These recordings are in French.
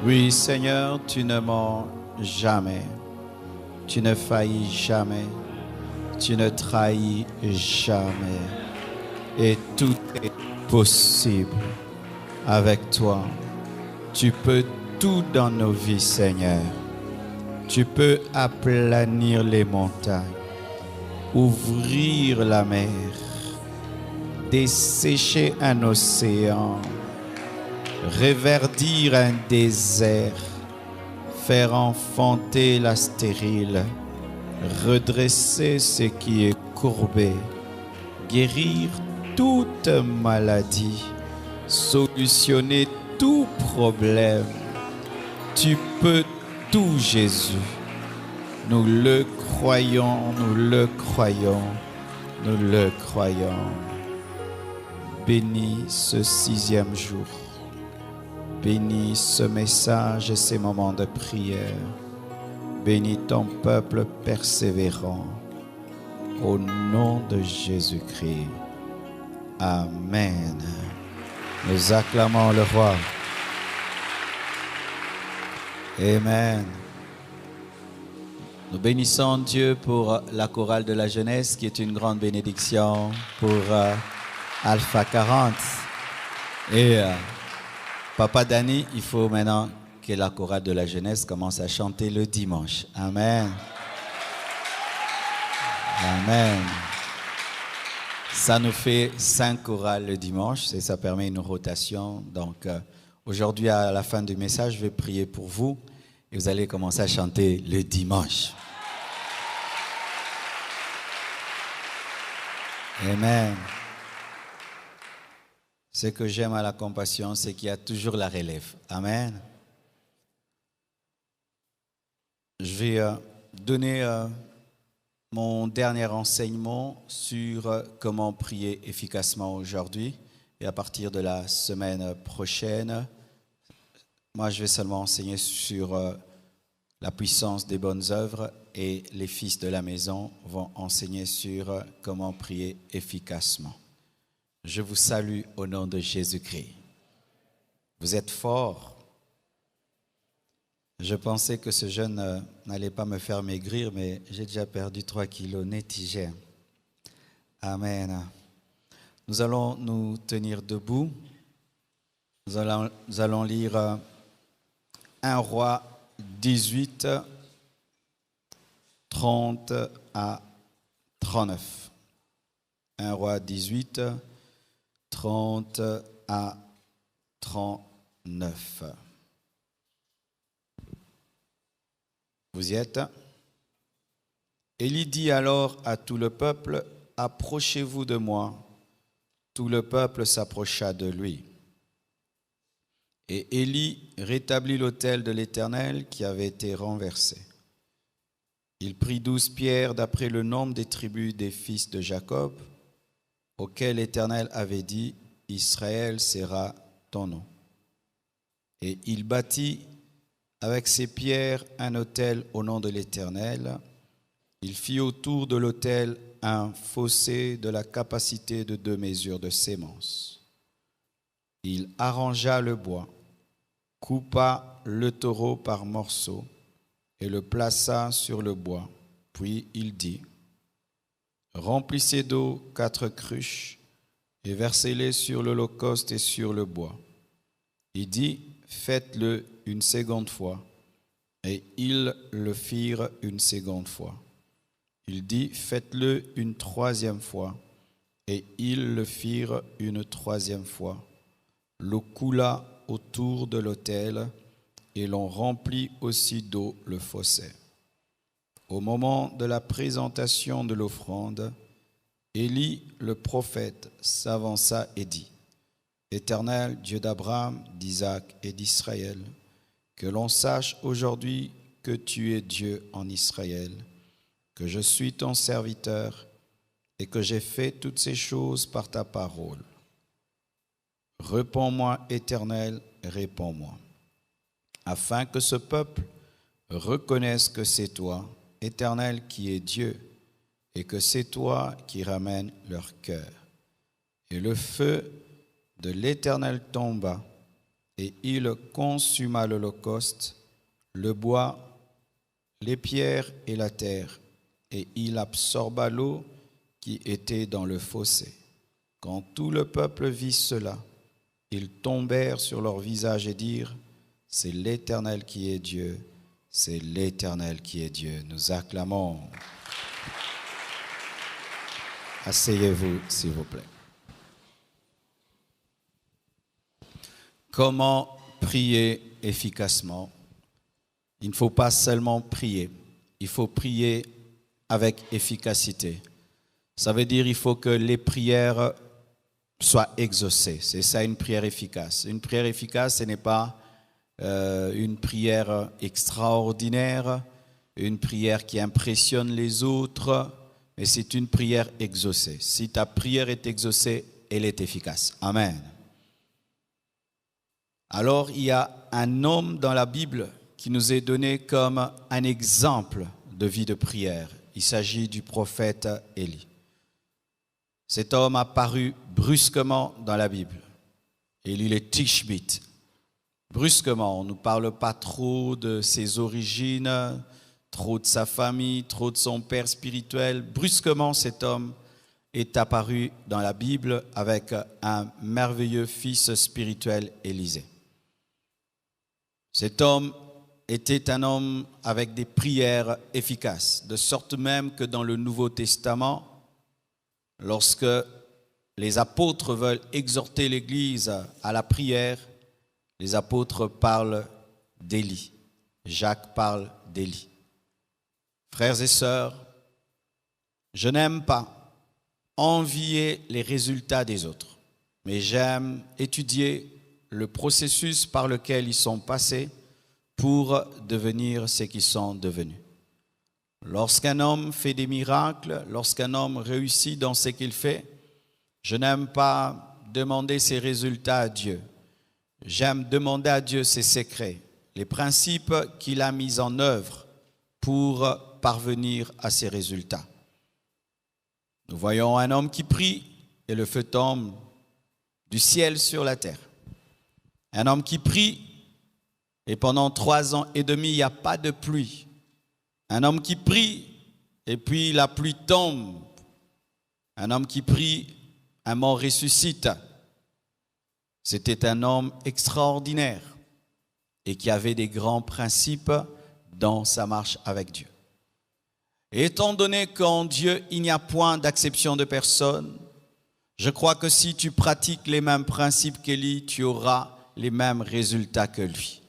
Oui, Seigneur, tu ne mens jamais. Tu ne faillis jamais. Tu ne trahis jamais. Et tout est possible avec toi. Tu peux tout dans nos vies, Seigneur. Tu peux aplanir les montagnes, ouvrir la mer, dessécher un océan, reverdir un désert, faire enfanter la stérile, redresser ce qui est courbé, guérir toute maladie, solutionner tout problème. Tu peux tout, Jésus. Nous le croyons, nous le croyons, nous le croyons. Bénis ce 6e jour. Bénis ce message et ces moments de prière. Bénis ton peuple persévérant. Au nom de Jésus-Christ. Amen. Nous acclamons le roi. Amen. Nous bénissons Dieu pour la chorale de la jeunesse qui est une grande bénédiction pour Alpha 40. Et Papa Danny, il faut maintenant que la chorale de la jeunesse commence à chanter le dimanche. Amen. Amen. Ça nous fait 5 chorales le dimanche et ça permet une rotation. Donc aujourd'hui, à la fin du message, je vais prier pour vous et vous allez commencer à chanter le dimanche. Amen. Ce que j'aime à la compassion, c'est qu'il y a toujours la relève. Amen. Je vais donner mon dernier enseignement sur comment prier efficacement aujourd'hui. Et à partir de la semaine prochaine, moi je vais seulement enseigner sur la puissance des bonnes œuvres et les fils de la maison vont enseigner sur comment prier efficacement. Je vous salue au nom de Jésus-Christ. Vous êtes forts. Je pensais que ce jeûne n'allait pas me faire maigrir, mais j'ai déjà perdu 3 kilos nétigés. Amen. Nous allons nous tenir debout. Nous allons lire 1 Roi 18, 30 à 39. 1 Roi 18, 30 à 39. Vous y êtes? Élie dit alors à tout le peuple, « Approchez-vous de moi. » Tout le peuple s'approcha de lui. Et Élie rétablit l'autel de l'Éternel qui avait été renversé. Il prit 12 pierres d'après le nombre des tribus des fils de Jacob, auxquelles l'Éternel avait dit, « Israël sera ton nom. » Et il bâtit avec ces pierres un autel au nom de l'Éternel. Il fit autour de l'autel un fossé de la capacité de 2 mesures de sémence. Il arrangea le bois, coupa le taureau par morceaux et le plaça sur le bois. Puis il dit, « Remplissez d'eau 4 cruches et versez-les sur l'holocauste et sur le bois. » Il dit, « Faites-le une seconde fois. » Et ils le firent une seconde fois. Il dit, « Faites-le une 3e fois. » Et ils le firent une 3e fois. L'eau coula autour de l'autel et l'on remplit aussi d'eau le fossé. Au moment de la présentation de l'offrande, Élie, le prophète, s'avança et dit, « Éternel, Dieu d'Abraham, d'Isaac et d'Israël, que l'on sache aujourd'hui que tu es Dieu en Israël, que je suis ton serviteur et que j'ai fait toutes ces choses par ta parole. Réponds-moi, Éternel, réponds-moi, afin que ce peuple reconnaisse que c'est toi, Éternel, qui es Dieu, et que c'est toi qui ramènes leur cœur. » Et le feu de l'Éternel tomba Et il consuma l'holocauste, le bois, les pierres et la terre, et il absorba l'eau qui était dans le fossé. Quand tout le peuple vit cela, ils tombèrent sur leur visage et dirent, « C'est l'Éternel qui est Dieu, c'est l'Éternel qui est Dieu. » Nous acclamons. Asseyez-vous, s'il vous plaît. Comment prier efficacement? Il ne faut pas seulement prier, il faut prier avec efficacité. Ça veut dire qu'il faut que les prières soient exaucées. C'est ça une prière efficace. Une prière efficace, ce n'est pas une prière extraordinaire, une prière qui impressionne les autres, mais c'est une prière exaucée. Si ta prière est exaucée, elle est efficace. Amen. Alors, il y a un homme dans la Bible qui nous est donné comme un exemple de vie de prière. Il s'agit du prophète Élie. Cet homme a paru brusquement dans la Bible. Élie le Tishbite. Brusquement, on ne nous parle pas trop de ses origines, trop de sa famille, trop de son père spirituel. Brusquement, cet homme est apparu dans la Bible avec un merveilleux fils spirituel, Élisée. Cet homme était un homme avec des prières efficaces, de sorte même que dans le Nouveau Testament, lorsque les apôtres veulent exhorter l'Église à la prière, les apôtres parlent d'Élie. Jacques parle d'Élie. Frères et sœurs, je n'aime pas envier les résultats des autres, mais j'aime étudier le processus par lequel ils sont passés pour devenir ce qu'ils sont devenus. Lorsqu'un homme fait des miracles, lorsqu'un homme réussit dans ce qu'il fait, je n'aime pas demander ses résultats à Dieu. J'aime demander à Dieu ses secrets, les principes qu'il a mis en œuvre pour parvenir à ces résultats. Nous voyons un homme qui prie et le feu tombe du ciel sur la terre. Un homme qui prie et pendant 3 ans et demi, il n'y a pas de pluie. Un homme qui prie et puis la pluie tombe. Un homme qui prie, un mort ressuscite. C'était un homme extraordinaire et qui avait des grands principes dans sa marche avec Dieu. Et étant donné qu'en Dieu, il n'y a point d'acception de personne, je crois que si tu pratiques les mêmes principes qu'Élie, tu auras les mêmes résultats que lui.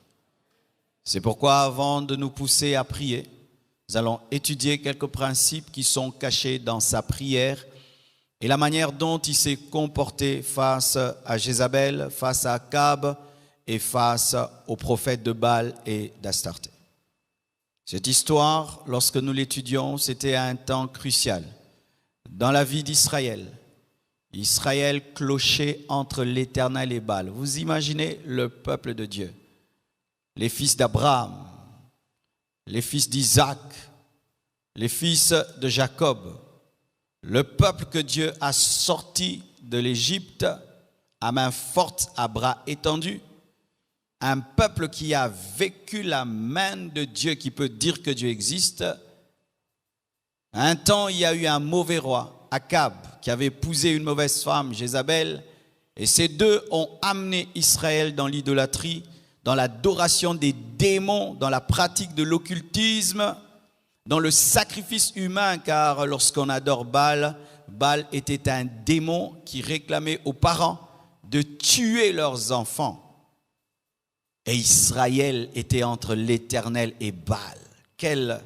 C'est pourquoi avant de nous pousser à prier, nous allons étudier quelques principes qui sont cachés dans sa prière et la manière dont il s'est comporté face à Jézabel, face à Akab et face aux prophètes de Baal et d'Astarté. Cette histoire, lorsque nous l'étudions, c'était un temps crucial dans la vie d'Israël. Israël clochait entre l'Éternel et Baal. Vous imaginez le peuple de Dieu, les fils d'Abraham, les fils d'Isaac, les fils de Jacob, le peuple que Dieu a sorti de l'Égypte à main forte, à bras étendus, un peuple qui a vécu la main de Dieu, qui peut dire que Dieu existe. Un temps, il y a eu un mauvais roi, Akab, qui avait épousé une mauvaise femme, Jézabel, et ces deux ont amené Israël dans l'idolâtrie, dans l'adoration des démons, dans la pratique de l'occultisme, dans le sacrifice humain, car lorsqu'on adore Baal, Baal était un démon qui réclamait aux parents de tuer leurs enfants. Et Israël était entre l'Éternel et Baal. Quelle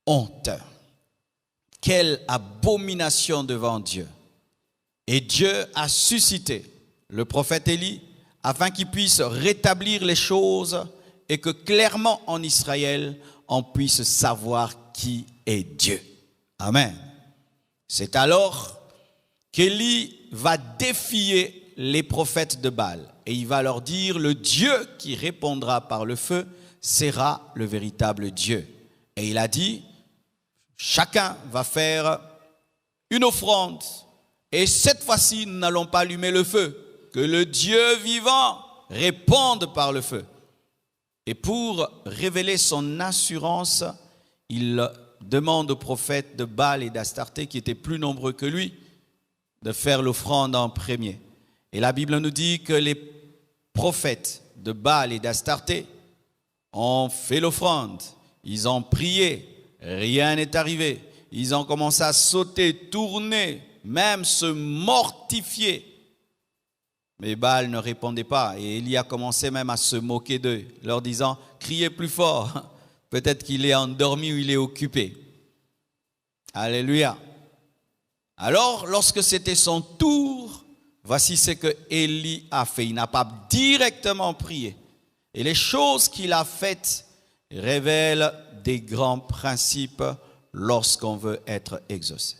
honte! Quelle abomination devant Dieu! Et Dieu a suscité le prophète Élie afin qu'il puisse rétablir les choses et que clairement en Israël, on puisse savoir qui est Dieu. Amen. C'est alors qu'Élie va défier les prophètes de Baal et il va leur dire, le Dieu qui répondra par le feu sera le véritable Dieu. Et il a dit, chacun va faire une offrande et cette fois-ci, nous n'allons pas allumer le feu. Que le Dieu vivant répondent par le feu. Et pour révéler son assurance, il demande aux prophètes de Baal et d'Astarté, qui étaient plus nombreux que lui, de faire l'offrande en premier. Et la Bible nous dit que les prophètes de Baal et d'Astarté ont fait l'offrande. Ils ont prié, rien n'est arrivé. Ils ont commencé à sauter, tourner, même se mortifier. Mais Baal ne répondait pas et Élie a commencé même à se moquer d'eux, leur disant « Criez plus fort, peut-être qu'il est endormi ou il est occupé. » Alléluia. Alors, lorsque c'était son tour, voici ce que Élie a fait. Il n'a pas directement prié. Et les choses qu'il a faites révèlent des grands principes lorsqu'on veut être exaucé.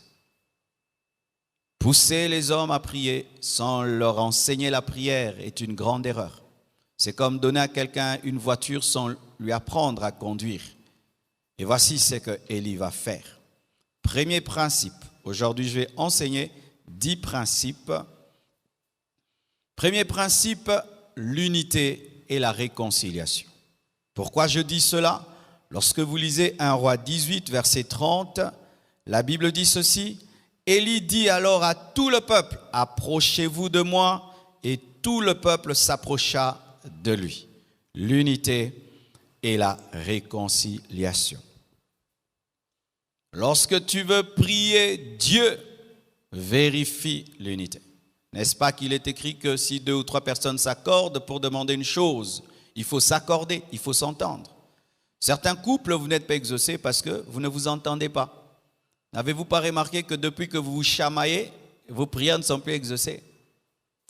Pousser les hommes à prier sans leur enseigner la prière est une grande erreur. C'est comme donner à quelqu'un une voiture sans lui apprendre à conduire. Et voici ce que Élie va faire. Premier principe. Aujourd'hui, je vais enseigner 10 principes. Premier principe, l'unité et la réconciliation. Pourquoi je dis cela? Lorsque vous lisez 1 Roi 18, verset 30, la Bible dit ceci. Élie dit alors à tout le peuple, « Approchez-vous de moi » et tout le peuple s'approcha de lui. L'unité et la réconciliation. Lorsque tu veux prier Dieu, vérifie l'unité. N'est-ce pas qu'il est écrit que si 2 ou 3 personnes s'accordent pour demander une chose, il faut s'accorder, il faut s'entendre. Certains couples, vous n'êtes pas exaucés parce que vous ne vous entendez pas. N'avez-vous pas remarqué que depuis que vous vous chamaillez, vos prières ne sont plus exaucées?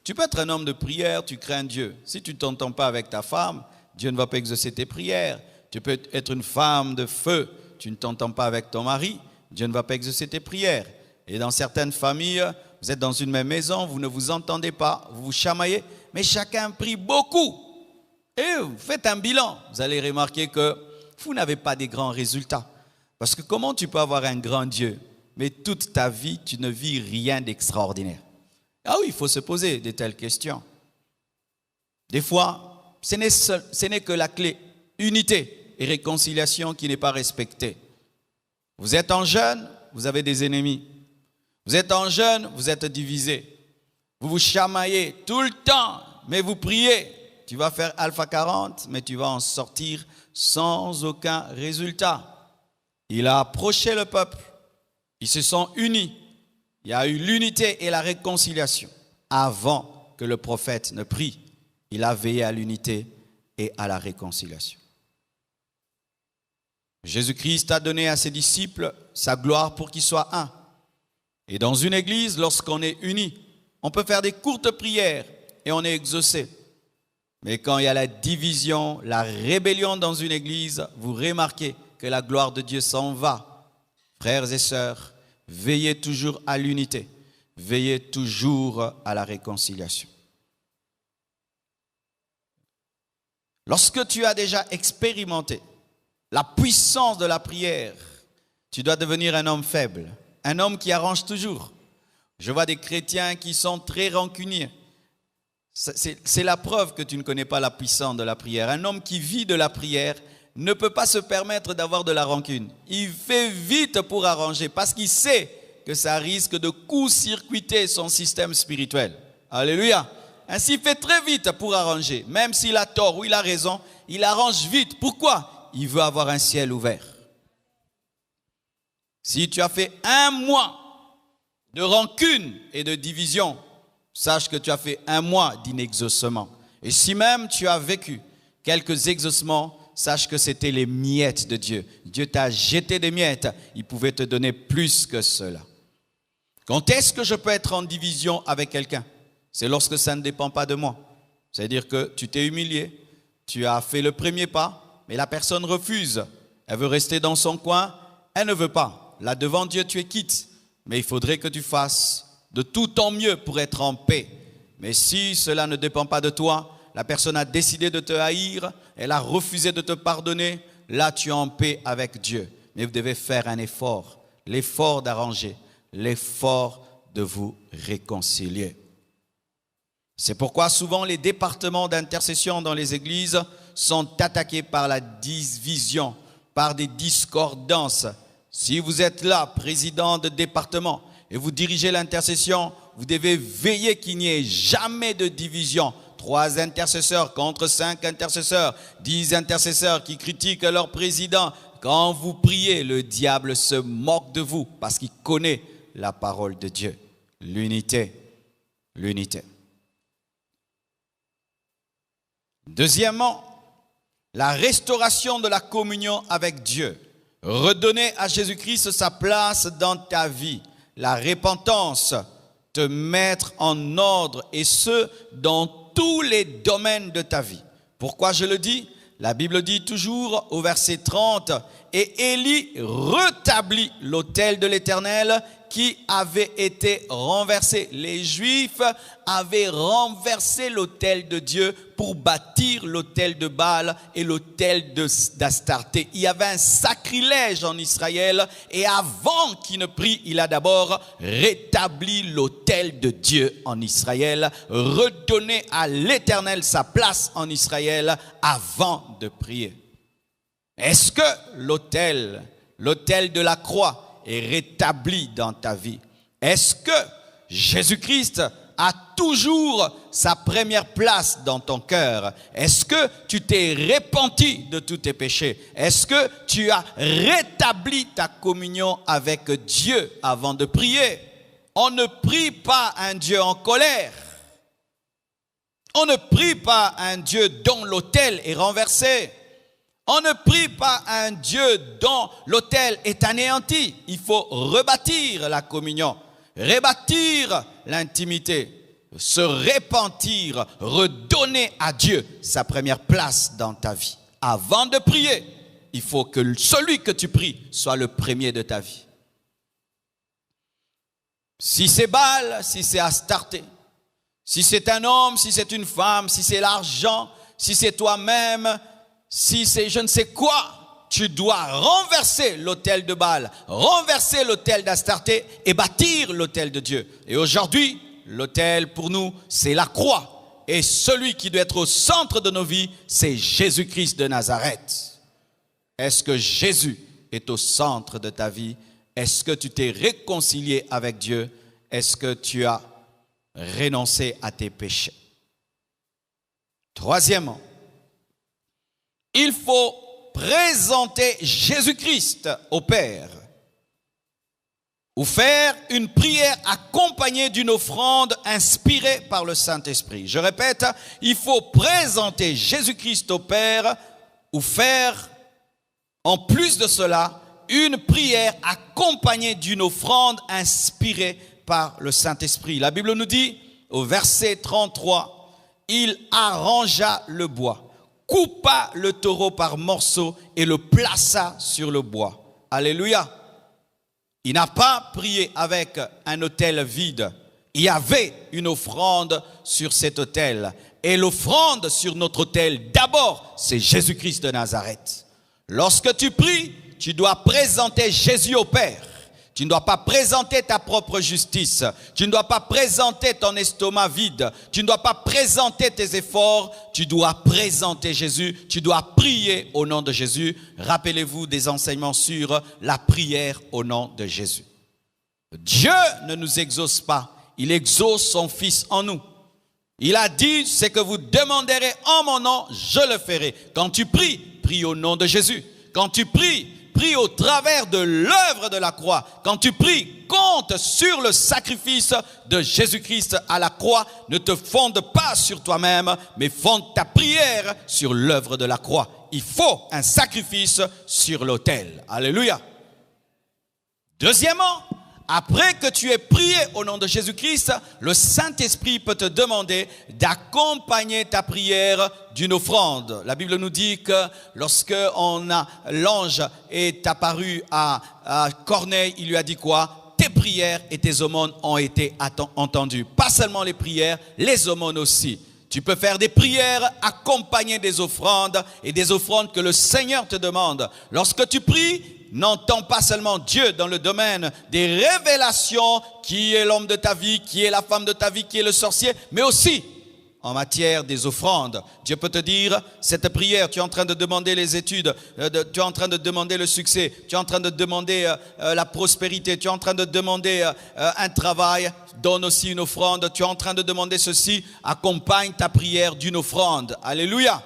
Tu peux être un homme de prière, tu crains Dieu. Si tu ne t'entends pas avec ta femme, Dieu ne va pas exaucer tes prières. Tu peux être une femme de feu, tu ne t'entends pas avec ton mari, Dieu ne va pas exaucer tes prières. Et dans certaines familles, vous êtes dans une même maison, vous ne vous entendez pas, vous vous chamaillez, mais chacun prie beaucoup. Et vous faites un bilan, vous allez remarquer que vous n'avez pas des grands résultats. Parce que comment tu peux avoir un grand Dieu, mais toute ta vie, tu ne vis rien d'extraordinaire? Ah oui, il faut se poser de telles questions. Des fois, ce n'est que la clé unité et réconciliation qui n'est pas respectée. Vous êtes en jeûne, vous avez des ennemis. Vous êtes en jeûne, vous êtes divisés. Vous vous chamaillez tout le temps, mais vous priez. Tu vas faire Alpha 40, mais tu vas en sortir sans aucun résultat. Il a approché le peuple. Ils se sont unis. Il y a eu l'unité et la réconciliation. Avant que le prophète ne prie, il a veillé à l'unité et à la réconciliation. Jésus-Christ a donné à ses disciples sa gloire pour qu'ils soient un. Et dans une église, lorsqu'on est unis, on peut faire des courtes prières et on est exaucé. Mais quand il y a la division, la rébellion dans une église, vous remarquez que la gloire de Dieu s'en va. Frères et sœurs, veillez toujours à l'unité, veillez toujours à la réconciliation. Lorsque tu as déjà expérimenté la puissance de la prière, tu dois devenir un homme faible, un homme qui arrange toujours. Je vois des chrétiens qui sont très rancuniers. C'est la preuve que tu ne connais pas la puissance de la prière. Un homme qui vit de la prière ne peut pas se permettre d'avoir de la rancune. Il fait vite pour arranger parce qu'il sait que ça risque de court-circuiter son système spirituel. Alléluia. Ainsi, il fait très vite pour arranger. Même s'il a tort ou il a raison, il arrange vite. Pourquoi? Il veut avoir un ciel ouvert. Si tu as fait 1 mois de rancune et de division, sache que tu as fait 1 mois d'inexaucement. Et si même tu as vécu quelques exaucements, sache que c'était les miettes de Dieu. Dieu t'a jeté des miettes. Il pouvait te donner plus que cela. Quand est-ce que je peux être en division avec quelqu'un? C'est lorsque ça ne dépend pas de moi. C'est-à-dire que tu t'es humilié, tu as fait le premier pas, mais la personne refuse. Elle veut rester dans son coin, elle ne veut pas. Là, devant Dieu, tu es quitte. Mais il faudrait que tu fasses de tout ton mieux pour être en paix. Mais si cela ne dépend pas de toi, la personne a décidé de te haïr, elle a refusé de te pardonner, là tu es en paix avec Dieu. Mais vous devez faire un effort, l'effort d'arranger, l'effort de vous réconcilier. C'est pourquoi souvent les départements d'intercession dans les églises sont attaqués par la division, par des discordances. Si vous êtes là, président de département, et vous dirigez l'intercession, vous devez veiller qu'il n'y ait jamais de division. 3 intercesseurs contre 5 intercesseurs, 10 intercesseurs qui critiquent leur président. Quand vous priez, le diable se moque de vous parce qu'il connaît la parole de Dieu. L'unité, l'unité. Deuxièmement, la restauration de la communion avec Dieu. Redonner à Jésus-Christ sa place dans ta vie. La repentance, te mettre en ordre, et ce, dans tous les domaines de ta vie. Pourquoi je le dis? La Bible dit toujours au verset 30, « Et Élie rétablit l'autel de l'Éternel qui avait été renversé. » Les Juifs avaient renversé l'autel de Dieu pour bâtir l'autel de Baal et l'autel d'Astarté. Il y avait un sacrilège en Israël, et avant qu'il ne prie, il a d'abord rétabli l'autel de Dieu en Israël, redonné à l'Éternel sa place en Israël avant de prier. Est-ce que l'autel de la croix est rétabli dans ta vie? Est-ce que Jésus-Christ a toujours sa première place dans ton cœur? Est-ce que tu t'es repenti de tous tes péchés? Est-ce que tu as rétabli ta communion avec Dieu avant de prier? On ne prie pas un Dieu en colère. On ne prie pas un Dieu dont l'autel est renversé. On ne prie pas un Dieu dont l'autel est anéanti. Il faut rebâtir la communion, rebâtir l'intimité, se repentir, redonner à Dieu sa première place dans ta vie. Avant de prier, il faut que celui que tu pries soit le premier de ta vie. Si c'est Baal, si c'est Astarté, si c'est un homme, si c'est une femme, si c'est l'argent, si c'est toi-même, si c'est je ne sais quoi, tu dois renverser l'autel de Baal, renverser l'autel d'Astarté et bâtir l'autel de Dieu. Et aujourd'hui, l'autel pour nous, c'est la croix. Et celui qui doit être au centre de nos vies, c'est Jésus-Christ de Nazareth. Est-ce que Jésus est au centre de ta vie? Est-ce que tu t'es réconcilié avec Dieu? Est-ce que tu as renoncé à tes péchés? Troisièmement, il faut présenter Jésus-Christ au Père ou faire une prière accompagnée d'une offrande inspirée par le Saint-Esprit. Je répète, il faut présenter Jésus-Christ au Père ou faire, en plus de cela, une prière accompagnée d'une offrande inspirée par le Saint-Esprit. La Bible nous dit, au verset 33, « Il arrangea le bois, coupa le taureau par morceaux et le plaça sur le bois. » Alléluia. Il n'a pas prié avec un autel vide. Il y avait une offrande sur cet autel. Et l'offrande sur notre autel, d'abord, c'est Jésus-Christ de Nazareth. Lorsque tu pries, tu dois présenter Jésus au Père. Tu ne dois pas présenter ta propre justice. Tu ne dois pas présenter ton estomac vide. Tu ne dois pas présenter tes efforts. Tu dois présenter Jésus. Tu dois prier au nom de Jésus. Rappelez-vous des enseignements sur la prière au nom de Jésus. Dieu ne nous exauce pas. Il exauce son Fils en nous. Il a dit, ce que vous demanderez en mon nom, je le ferai. Quand tu pries, prie au nom de Jésus. Quand tu prie, prie au travers de l'œuvre de la croix. Quand tu pries, compte sur le sacrifice de Jésus-Christ à la croix. Ne te fonde pas sur toi-même, mais fonde ta prière sur l'œuvre de la croix. Il faut un sacrifice sur l'autel. Alléluia. Deuxièmement, après que tu aies prié au nom de Jésus-Christ, le Saint-Esprit peut te demander d'accompagner ta prière d'une offrande. La Bible nous dit que lorsque l'ange est apparu à Corneille, il lui a dit quoi? Tes prières et tes aumônes ont été entendues. Pas seulement les prières, les aumônes aussi. Tu peux faire des prières accompagnées des offrandes et des offrandes que le Seigneur te demande. Lorsque tu pries, n'entends pas seulement Dieu dans le domaine des révélations, qui est l'homme de ta vie, qui est la femme de ta vie, qui est le sorcier, mais aussi en matière des offrandes. Dieu peut te dire, cette prière, tu es en train de demander les études, tu es en train de demander le succès, tu es en train de demander la prospérité, tu es en train de demander un travail, donne aussi une offrande, tu es en train de demander ceci, accompagne ta prière d'une offrande. Alléluia.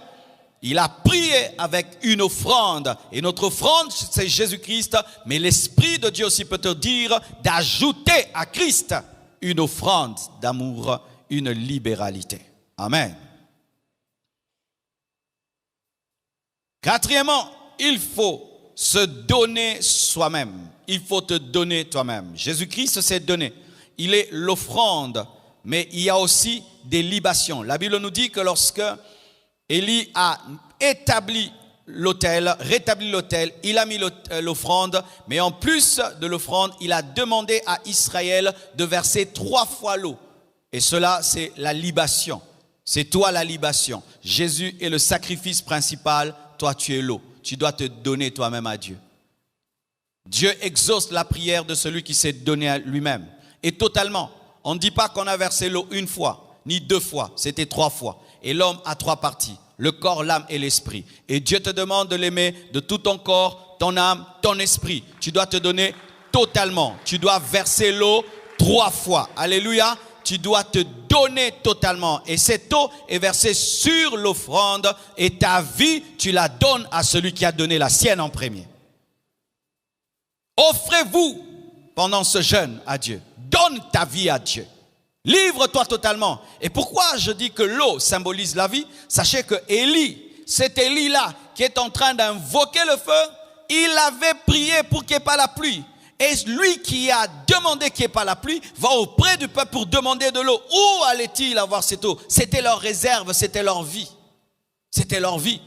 Il a prié avec une offrande. Et notre offrande, c'est Jésus-Christ. Mais l'Esprit de Dieu aussi peut te dire d'ajouter à Christ une offrande d'amour, une libéralité. Amen. Quatrièmement, il faut se donner soi-même. Il faut te donner toi-même. Jésus-Christ s'est donné. Il est l'offrande. Mais il y a aussi des libations. La Bible nous dit que lorsque Élie a établi l'autel, rétabli l'autel, il a mis l'offrande, mais en plus de l'offrande, il a demandé à Israël de verser 3 fois l'eau. Et cela, c'est la libation. C'est toi la libation. Jésus est le sacrifice principal, toi tu es l'eau. Tu dois te donner toi-même à Dieu. Dieu exauce la prière de celui qui s'est donné à lui-même. Et totalement. On ne dit pas qu'on a versé l'eau 1 fois, ni 2 fois, c'était 3 fois. Et l'homme a 3 parties, le corps, l'âme et l'esprit. Et Dieu te demande de l'aimer de tout ton corps, ton âme, ton esprit. Tu dois te donner totalement. Tu dois verser l'eau 3 fois. Alléluia. Tu dois te donner totalement. Et cette eau est versée sur l'offrande et ta vie, tu la donnes à celui qui a donné la sienne en premier. Offrez-vous pendant ce jeûne à Dieu. Donne ta vie à Dieu. Livre-toi totalement. Et pourquoi je dis que l'eau symbolise la vie? Sachez que Élie, cet Élie-là qui est en train d'invoquer le feu, il avait prié pour qu'il n'y ait pas la pluie. Et lui qui a demandé qu'il n'y ait pas la pluie, va auprès du peuple pour demander de l'eau. Où allait-il avoir cette eau? C'était leur réserve, c'était leur vie. C'était leur vie.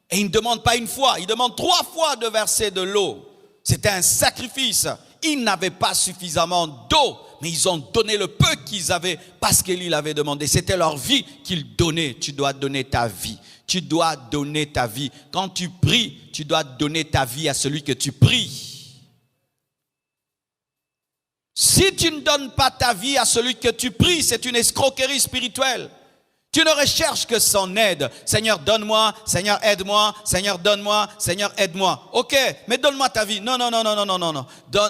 Et il ne demande pas 1 fois, il demande 3 fois de verser de l'eau. C'était un sacrifice. Ils n'avaient pas suffisamment d'eau, mais ils ont donné le peu qu'ils avaient parce qu'Élie l'avait demandé. C'était leur vie qu'ils donnaient. Tu dois donner ta vie. Tu dois donner ta vie. Quand tu pries, tu dois donner ta vie à celui que tu pries. Si tu ne donnes pas ta vie à celui que tu pries, c'est une escroquerie spirituelle. Tu ne recherches que son aide. Seigneur, donne-moi. Seigneur, aide-moi. Seigneur, donne-moi. Seigneur, aide-moi. Ok, mais donne-moi ta vie. Non.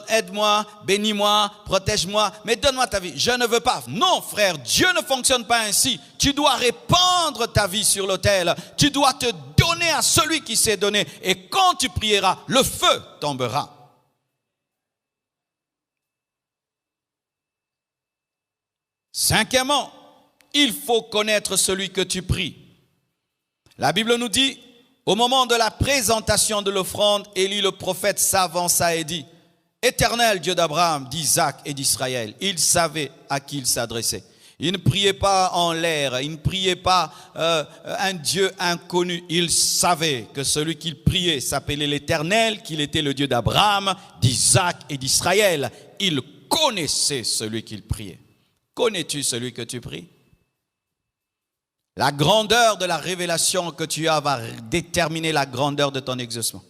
Aide-moi, bénis-moi, protège-moi, mais donne-moi ta vie. Je ne veux pas. Non, frère, Dieu ne fonctionne pas ainsi. Tu dois répandre ta vie sur l'autel. Tu dois te donner à celui qui s'est donné. Et quand tu prieras, le feu tombera. Cinquièmement, il faut connaître celui que tu pries. La Bible nous dit, au moment de la présentation de l'offrande, Élie le prophète s'avança et dit, Éternel Dieu d'Abraham, d'Isaac et d'Israël. Il savait à qui il s'adressait. Il ne priait pas en l'air, il ne priait pas un Dieu inconnu. Il savait que celui qu'il priait s'appelait l'Éternel, qu'il était le Dieu d'Abraham, d'Isaac et d'Israël. Il connaissait celui qu'il priait. Connais-tu celui que tu pries? La grandeur de la révélation que tu as va déterminer la grandeur de ton exaucement.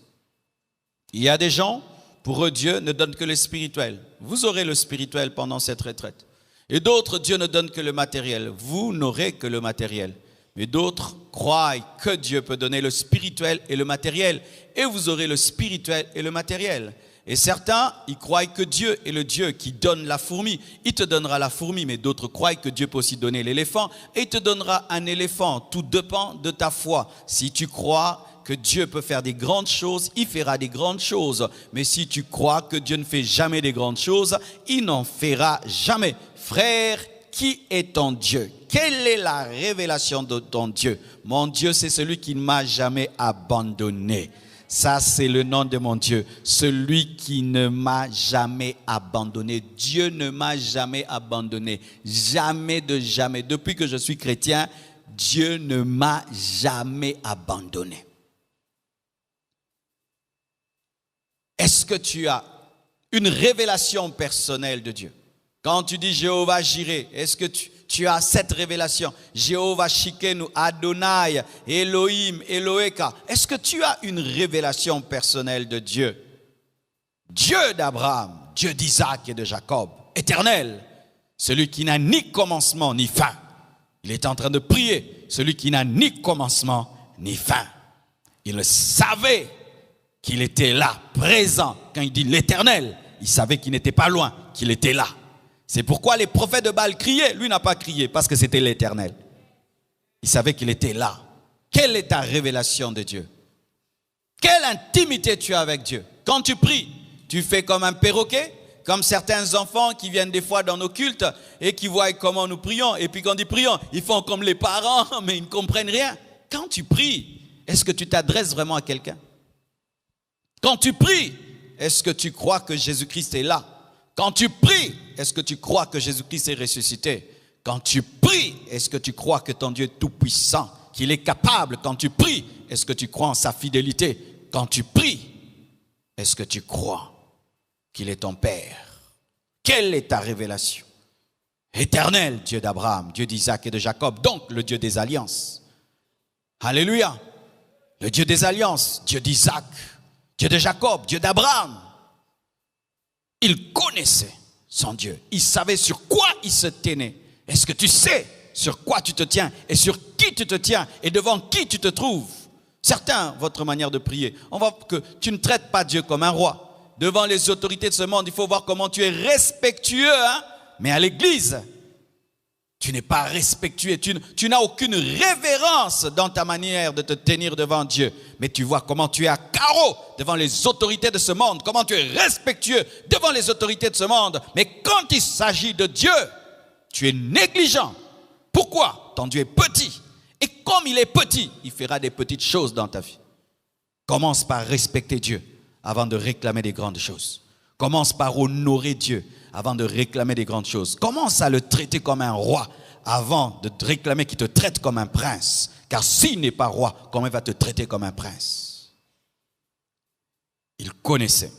Il y a des gens, pour eux, Dieu ne donne que le spirituel. Vous aurez le spirituel pendant cette retraite. Et d'autres, Dieu ne donne que le matériel. Vous n'aurez que le matériel. Mais d'autres croient que Dieu peut donner le spirituel et le matériel. Et vous aurez le spirituel et le matériel. Et certains, ils croient que Dieu est le Dieu qui donne la fourmi. Il te donnera la fourmi, mais d'autres croient que Dieu peut aussi donner l'éléphant. Et il te donnera un éléphant. Tout dépend de ta foi. Si tu crois que Dieu peut faire des grandes choses, il fera des grandes choses. Mais si tu crois que Dieu ne fait jamais des grandes choses, il n'en fera jamais. Frère, qui est ton Dieu? Quelle est la révélation de ton Dieu? Mon Dieu, c'est celui qui ne m'a jamais abandonné. Ça, c'est le nom de mon Dieu. Celui qui ne m'a jamais abandonné. Dieu ne m'a jamais abandonné. Jamais de jamais. Depuis que je suis chrétien, Dieu ne m'a jamais abandonné. Est-ce que tu as une révélation personnelle de Dieu? Quand tu dis Jéhovah Jireh, est-ce que tu as cette révélation? Jéhovah Shikenu, Adonai, Elohim, Eloheka. Est-ce que tu as une révélation personnelle de Dieu? Dieu d'Abraham, Dieu d'Isaac et de Jacob, éternel, celui qui n'a ni commencement ni fin. Il était en train de prier, celui qui n'a ni commencement ni fin. Il savait qu'il était là, présent. Quand il dit l'Éternel, il savait qu'il n'était pas loin, qu'il était là. C'est pourquoi les prophètes de Baal criaient. Lui n'a pas crié parce que c'était l'Éternel. Il savait qu'il était là. Quelle est ta révélation de Dieu? Quelle intimité tu as avec Dieu? Quand tu pries, tu fais comme un perroquet, comme certains enfants qui viennent des fois dans nos cultes et qui voient comment nous prions. Et puis quand ils prient, ils font comme les parents, mais ils ne comprennent rien. Quand tu pries, est-ce que tu t'adresses vraiment à quelqu'un? Quand tu pries, est-ce que tu crois que Jésus-Christ est là? Quand tu pries, est-ce que tu crois que Jésus-Christ est ressuscité? Quand tu pries, est-ce que tu crois que ton Dieu est tout-puissant, qu'il est capable? Quand tu pries, est-ce que tu crois en sa fidélité? Quand tu pries, est-ce que tu crois qu'il est ton Père? Quelle est ta révélation? Éternel, Dieu d'Abraham, Dieu d'Isaac et de Jacob, donc le Dieu des alliances. Alléluia. Le Dieu des alliances, Dieu d'Isaac, Dieu de Jacob, Dieu d'Abraham. Il connaissait son Dieu. Il savait sur quoi il se tenait. Est-ce que tu sais sur quoi tu te tiens et sur qui tu te tiens et devant qui tu te trouves? Certains, votre manière de prier, on voit que tu ne traites pas Dieu comme un roi. Devant les autorités de ce monde, il faut voir comment tu es respectueux. Mais à l'église, tu n'es pas respectueux. Tu n'as aucune révérence dans ta manière de te tenir devant Dieu. Mais tu vois comment tu es à carreau devant les autorités de ce monde. Comment tu es respectueux devant les autorités de ce monde. Mais quand il s'agit de Dieu, tu es négligent. Pourquoi? Ton Dieu est petit. Et comme il est petit, il fera des petites choses dans ta vie. Commence par respecter Dieu avant de réclamer des grandes choses. Commence par honorer Dieu avant de réclamer des grandes choses. Commence à le traiter comme un roi avant de te réclamer qu'il te traite comme un prince. Car s'il n'est pas roi, comment il va te traiter comme un prince? Il connaissait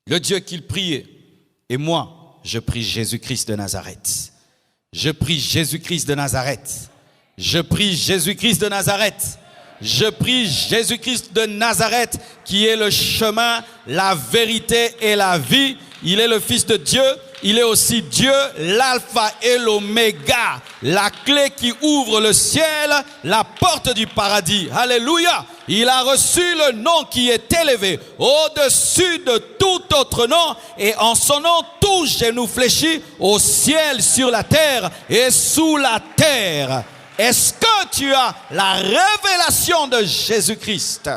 le Dieu qu'il priait. Et moi, je prie Jésus-Christ de Nazareth. Je prie Jésus-Christ de Nazareth. Je prie Jésus-Christ de Nazareth. Je prie Jésus-Christ de Nazareth qui est le chemin, la vérité et la vie. Il est le Fils de Dieu. Il est aussi Dieu, l'alpha et l'oméga, la clé qui ouvre le ciel, la porte du paradis. Alléluia. Il a reçu le nom qui est élevé au-dessus de tout autre nom. Et en son nom, tout genou fléchit au ciel, sur la terre et sous la terre. Est-ce que tu as la révélation de Jésus-Christ?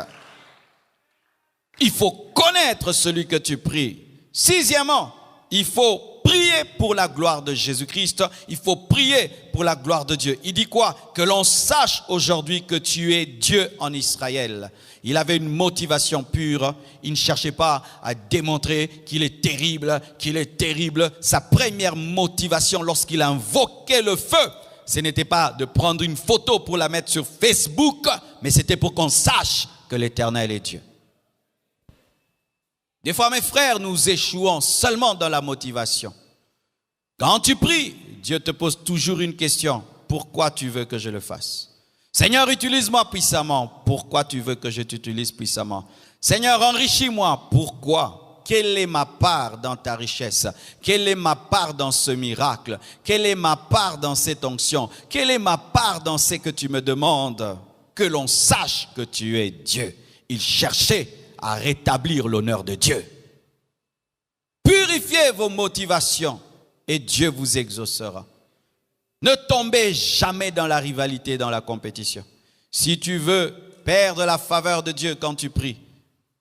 Il faut connaître celui que tu pries. Sixièmement, il faut prier pour la gloire de Jésus-Christ. Il faut prier pour la gloire de Dieu. Il dit quoi? Que l'on sache aujourd'hui que tu es Dieu en Israël. Il avait une motivation pure. Il ne cherchait pas à démontrer qu'il est terrible, qu'il est terrible. Sa première motivation lorsqu'il invoquait le feu, ce n'était pas de prendre une photo pour la mettre sur Facebook, mais c'était pour qu'on sache que l'Éternel est Dieu. Des fois, mes frères, nous échouons seulement dans la motivation. Quand tu pries, Dieu te pose toujours une question. Pourquoi tu veux que je le fasse? Seigneur, utilise-moi puissamment. Pourquoi tu veux que je t'utilise puissamment? Seigneur, enrichis-moi. Pourquoi? Quelle est ma part dans ta richesse? Quelle est ma part dans ce miracle? Quelle est ma part dans cette onction? Quelle est ma part dans ce que tu me demandes? Que l'on sache que tu es Dieu. Il cherchait à rétablir l'honneur de Dieu. Purifiez vos motivations et Dieu vous exaucera. Ne tombez jamais dans la rivalité, dans la compétition. Si tu veux perdre la faveur de Dieu quand tu pries,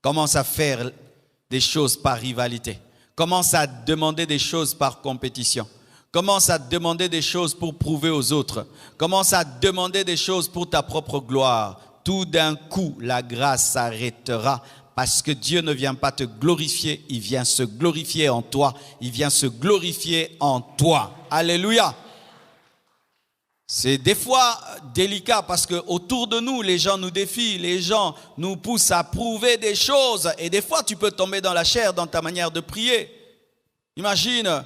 commence à faire des choses par rivalité. Commence à demander des choses par compétition. Commence à demander des choses pour prouver aux autres. Commence à demander des choses pour ta propre gloire. Tout d'un coup, la grâce s'arrêtera parce que Dieu ne vient pas te glorifier, il vient se glorifier en toi. Il vient se glorifier en toi. Alléluia. C'est des fois délicat parce que autour de nous, les gens nous défient, les gens nous poussent à prouver des choses. Et des fois, tu peux tomber dans la chair dans ta manière de prier. Imagine,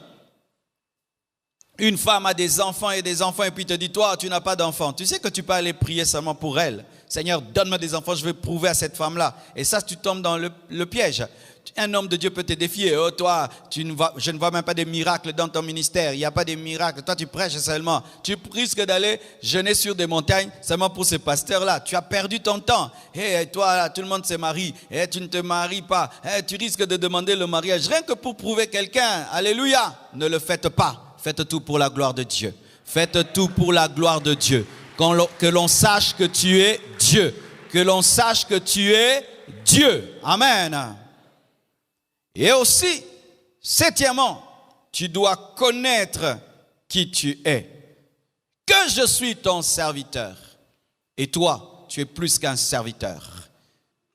une femme a des enfants et puis te dit, toi, tu n'as pas d'enfants. Tu sais que tu peux aller prier seulement pour elle. Seigneur, donne-moi des enfants, je vais prouver à cette femme-là. Et ça, tu tombes dans le piège. Un homme de Dieu peut te défier. Oh, toi, je ne vois même pas de miracles dans ton ministère. Il n'y a pas de miracles. Toi, tu prêches seulement. Tu risques d'aller jeûner sur des montagnes seulement pour ces pasteurs-là. Tu as perdu ton temps. Et toi, là, tout le monde se marie. Et tu ne te maries pas. Et tu risques de demander le mariage rien que pour prouver quelqu'un. Alléluia. Ne le faites pas. Faites tout pour la gloire de Dieu. Faites tout pour la gloire de Dieu. Que l'on sache que tu es Dieu. Que l'on sache que tu es Dieu. Amen. Et aussi, septièmement, tu dois connaître qui tu es. Que je suis ton serviteur. Et toi, tu es plus qu'un serviteur.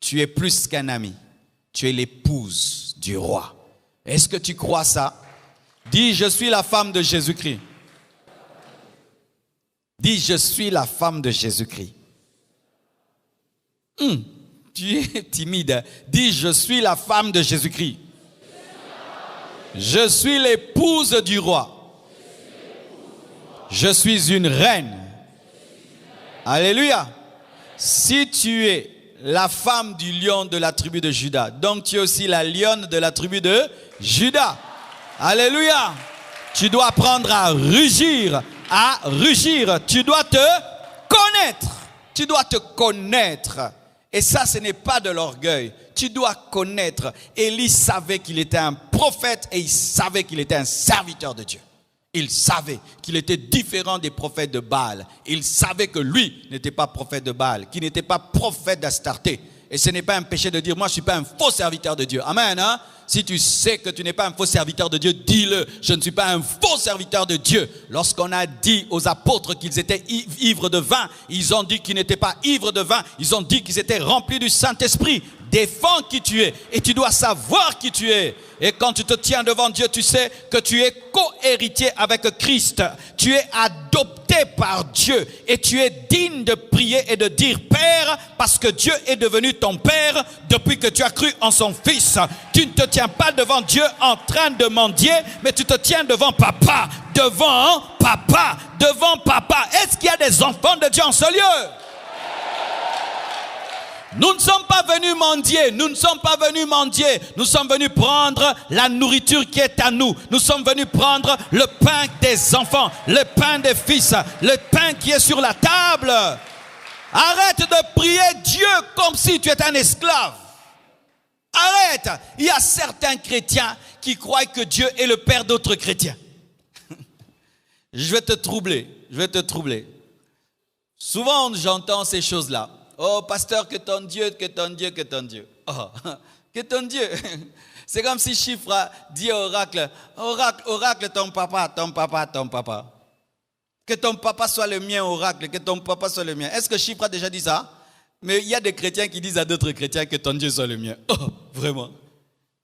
Tu es plus qu'un ami. Tu es l'épouse du roi. Est-ce que tu crois ça? Dis, je suis la femme de Jésus-Christ. Dis, je suis la femme de Jésus-Christ. Tu es timide. Dis, je suis la femme de Jésus-Christ. Je suis l'épouse du roi. Je suis une reine. Alléluia. Si tu es la femme du lion de la tribu de Juda, donc tu es aussi la lionne de la tribu de Juda. Alléluia. Tu dois apprendre à rugir. À rugir. Tu dois te connaître. Tu dois te connaître. Et ça, ce n'est pas de l'orgueil. Tu dois connaître. Élie savait qu'il était un prophète et il savait qu'il était un serviteur de Dieu. Il savait qu'il était différent des prophètes de Baal. Il savait que lui n'était pas prophète de Baal, qu'il n'était pas prophète d'Astarté. Et ce n'est pas un péché de dire, moi je ne suis pas un faux serviteur de Dieu. Amen. Hein? Si tu sais que tu n'es pas un faux serviteur de Dieu, dis-le. Je ne suis pas un faux serviteur de Dieu. Lorsqu'on a dit aux apôtres qu'ils étaient ivres de vin, ils ont dit qu'ils n'étaient pas ivres de vin. Ils ont dit qu'ils étaient remplis du Saint-Esprit. Défends qui tu es. Et tu dois savoir qui tu es. Et quand tu te tiens devant Dieu, tu sais que tu es co-héritier avec Christ. Tu es adopté par Dieu. Et tu es digne de prier et de dire Père, parce que Dieu est devenu ton Père depuis que tu as cru en son Fils. Tu ne te tiens pas devant Dieu en train de mendier, mais tu te tiens devant Papa. Devant Papa. Devant Papa. Est-ce qu'il y a des enfants de Dieu en ce lieu? Nous ne sommes pas venus mendier, nous ne sommes pas venus mendier, nous sommes venus prendre la nourriture qui est à nous. Nous sommes venus prendre le pain des enfants, le pain des fils, le pain qui est sur la table. Arrête de prier Dieu comme si tu étais un esclave. Arrête. Il y a certains chrétiens qui croient que Dieu est le père d'autres chrétiens. Je vais te troubler, Souvent j'entends ces choses-là. Oh, pasteur, que ton Dieu. Oh, que ton Dieu. C'est comme si Chiffre dit au oracle, oracle, ton papa. Que ton papa soit le mien, oracle, que ton papa soit le mien. Est-ce que Chiffre a déjà dit ça? Mais il y a des chrétiens qui disent à d'autres chrétiens que ton Dieu soit le mien. Oh, vraiment?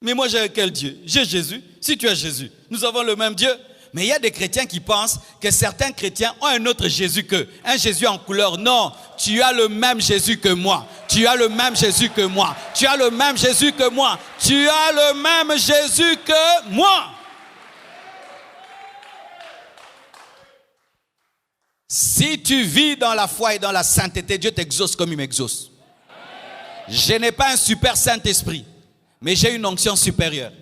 Mais moi, j'ai quel Dieu? J'ai Jésus. Si tu as Jésus, nous avons le même Dieu. Mais il y a des chrétiens qui pensent que certains chrétiens ont un autre Jésus qu'eux. Un Jésus en couleur. Non, tu as le même Jésus que moi. Tu as le même Jésus que moi. Tu as le même Jésus que moi. Tu as le même Jésus que moi. Si tu vis dans la foi et dans la sainteté, Dieu t'exauce comme il m'exauce. Je n'ai pas un super Saint-Esprit, mais j'ai une onction supérieure.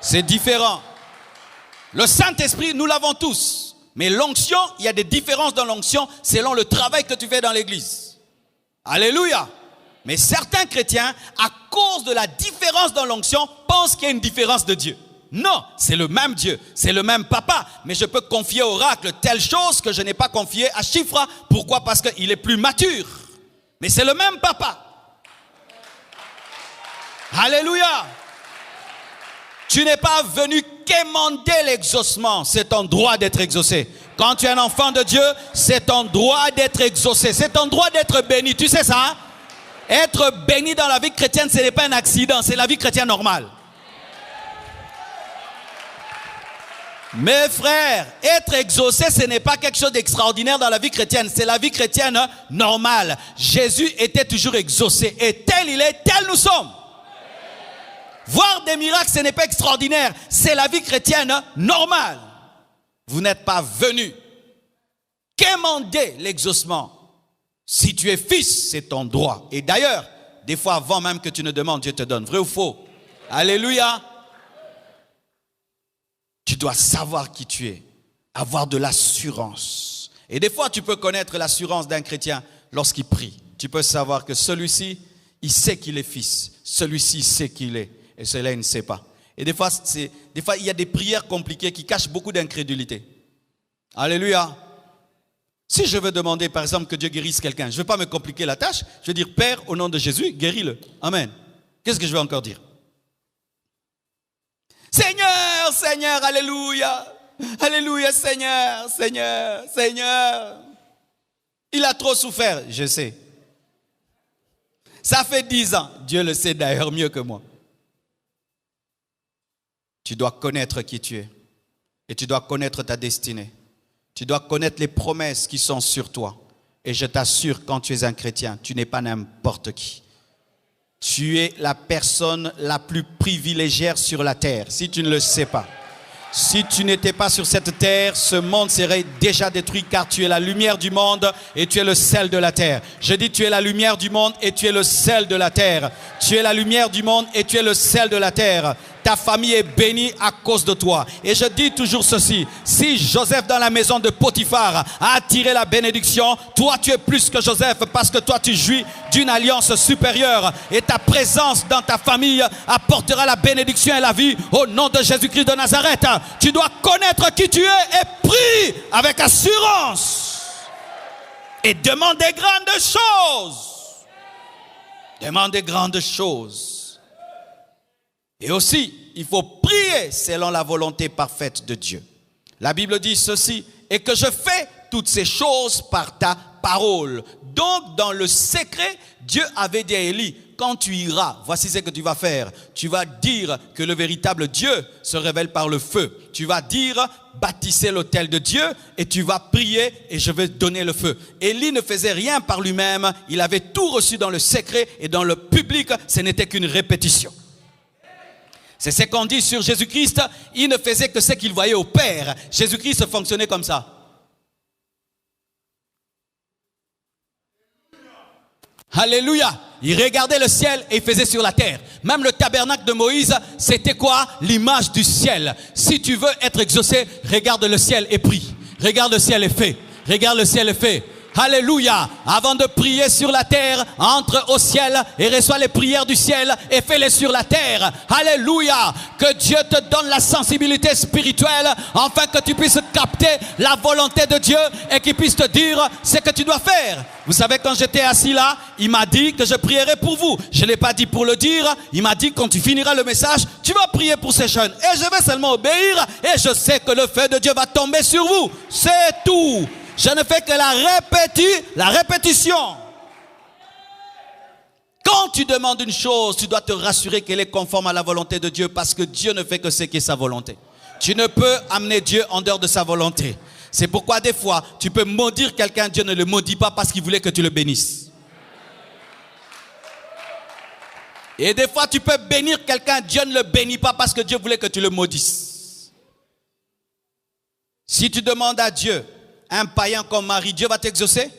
C'est différent. Le Saint-Esprit, nous l'avons tous. Mais l'onction, il y a des différences dans l'onction selon le travail que tu fais dans l'église. Alléluia. Mais certains chrétiens, à cause de la différence dans l'onction, pensent qu'il y a une différence de Dieu. Non, c'est le même Dieu, c'est le même Papa. Mais je peux confier au oracle telle chose que je n'ai pas confiée à Chiffre. Pourquoi? Parce qu'il est plus mature. Mais c'est le même Papa. Alléluia. Tu n'es pas venu quémander l'exaucement. C'est ton droit d'être exaucé. Quand tu es un enfant de Dieu, c'est ton droit d'être exaucé. C'est ton droit d'être béni. Tu sais ça? Être béni dans la vie chrétienne, ce n'est pas un accident. C'est la vie chrétienne normale. Mes frères, être exaucé, ce n'est pas quelque chose d'extraordinaire dans la vie chrétienne. C'est la vie chrétienne normale. Jésus était toujours exaucé. Et tel il est, tel nous sommes. Voir des miracles, ce n'est pas extraordinaire. C'est la vie chrétienne normale. Vous n'êtes pas venu quémander l'exaucement. Si tu es fils, c'est ton droit. Et d'ailleurs, Des fois, avant même que tu ne demandes, Dieu te donne. Vrai ou faux? Alléluia. Tu dois savoir qui tu es, avoir de l'assurance. Et des fois, tu peux connaître l'assurance d'un chrétien lorsqu'il prie. Tu peux savoir que celui-ci, il sait qu'il est fils. Celui-ci, il sait qu'il est. Et celui-là, il ne sait pas. Et des fois, il y a des prières compliquées qui cachent beaucoup d'incrédulité. Alléluia. Si je veux demander, par exemple, que Dieu guérisse quelqu'un, je ne vais pas me compliquer la tâche. Je vais dire, Père, au nom de Jésus, guéris-le. Amen. Qu'est-ce que je vais encore dire? Seigneur, Seigneur, alléluia. Alléluia, Seigneur, Seigneur, Seigneur. Il a trop souffert, je sais. Ça fait 10 ans. Dieu le sait d'ailleurs mieux que moi. Tu dois connaître qui tu es. Et tu dois connaître ta destinée. Tu dois connaître les promesses qui sont sur toi. Et je t'assure, quand tu es un chrétien, tu n'es pas n'importe qui. Tu es la personne la plus privilégiée sur la terre, si tu ne le sais pas. Si tu n'étais pas sur cette terre, ce monde serait déjà détruit car tu es la lumière du monde et tu es le sel de la terre. Je dis tu es la lumière du monde et tu es le sel de la terre. Tu es la lumière du monde et tu es le sel de la terre. Ta famille est bénie à cause de toi. Et je dis toujours ceci, si Joseph dans la maison de Potiphar a attiré la bénédiction, toi tu es plus que Joseph parce que toi tu jouis d'une alliance supérieure et ta présence dans ta famille apportera la bénédiction et la vie au nom de Jésus-Christ de Nazareth. Tu dois connaître qui tu es et prie avec assurance et demande des grandes choses. Demande des grandes choses. Et aussi, il faut prier selon la volonté parfaite de Dieu. La Bible dit ceci, et que je fais toutes ces choses par ta parole. Donc, dans le secret, Dieu avait dit à Élie, quand tu iras, voici ce que tu vas faire. Tu vas dire que le véritable Dieu se révèle par le feu. Tu vas dire, bâtissez l'autel de Dieu et tu vas prier et je vais donner le feu. Élie ne faisait rien par lui-même. Il avait tout reçu dans le secret et dans le public, ce n'était qu'une répétition. C'est ce qu'on dit sur Jésus-Christ. Il ne faisait que ce qu'il voyait au Père. Jésus-Christ fonctionnait comme ça. Alléluia. Il regardait le ciel et il faisait sur la terre. Même le tabernacle de Moïse, c'était quoi? L'image du ciel. Si tu veux être exaucé, regarde le ciel et prie. Regarde le ciel et fais. Regarde le ciel et fais. Alléluia. Avant de prier sur la terre, entre au ciel et reçois les prières du ciel et fais-les sur la terre. Alléluia. Que Dieu te donne la sensibilité spirituelle afin que tu puisses capter la volonté de Dieu et qu'il puisse te dire ce que tu dois faire. Vous savez, quand j'étais assis là, il m'a dit que je prierai pour vous. Je ne l'ai pas dit pour le dire. Il m'a dit quand tu finiras le message, tu vas prier pour ces jeunes. Et je vais seulement obéir et je sais que le feu de Dieu va tomber sur vous. C'est tout. Je ne fais que la répétition. Quand tu demandes une chose, tu dois te rassurer qu'elle est conforme à la volonté de Dieu parce que Dieu ne fait que ce qui est sa volonté. Tu ne peux amener Dieu en dehors de sa volonté. C'est pourquoi des fois, tu peux maudire quelqu'un, Dieu ne le maudit pas parce qu'il voulait que tu le bénisses. Et des fois, tu peux bénir quelqu'un, Dieu ne le bénit pas parce que Dieu voulait que tu le maudisses. Si tu demandes à Dieu un païen comme mari, Dieu va t'exaucer?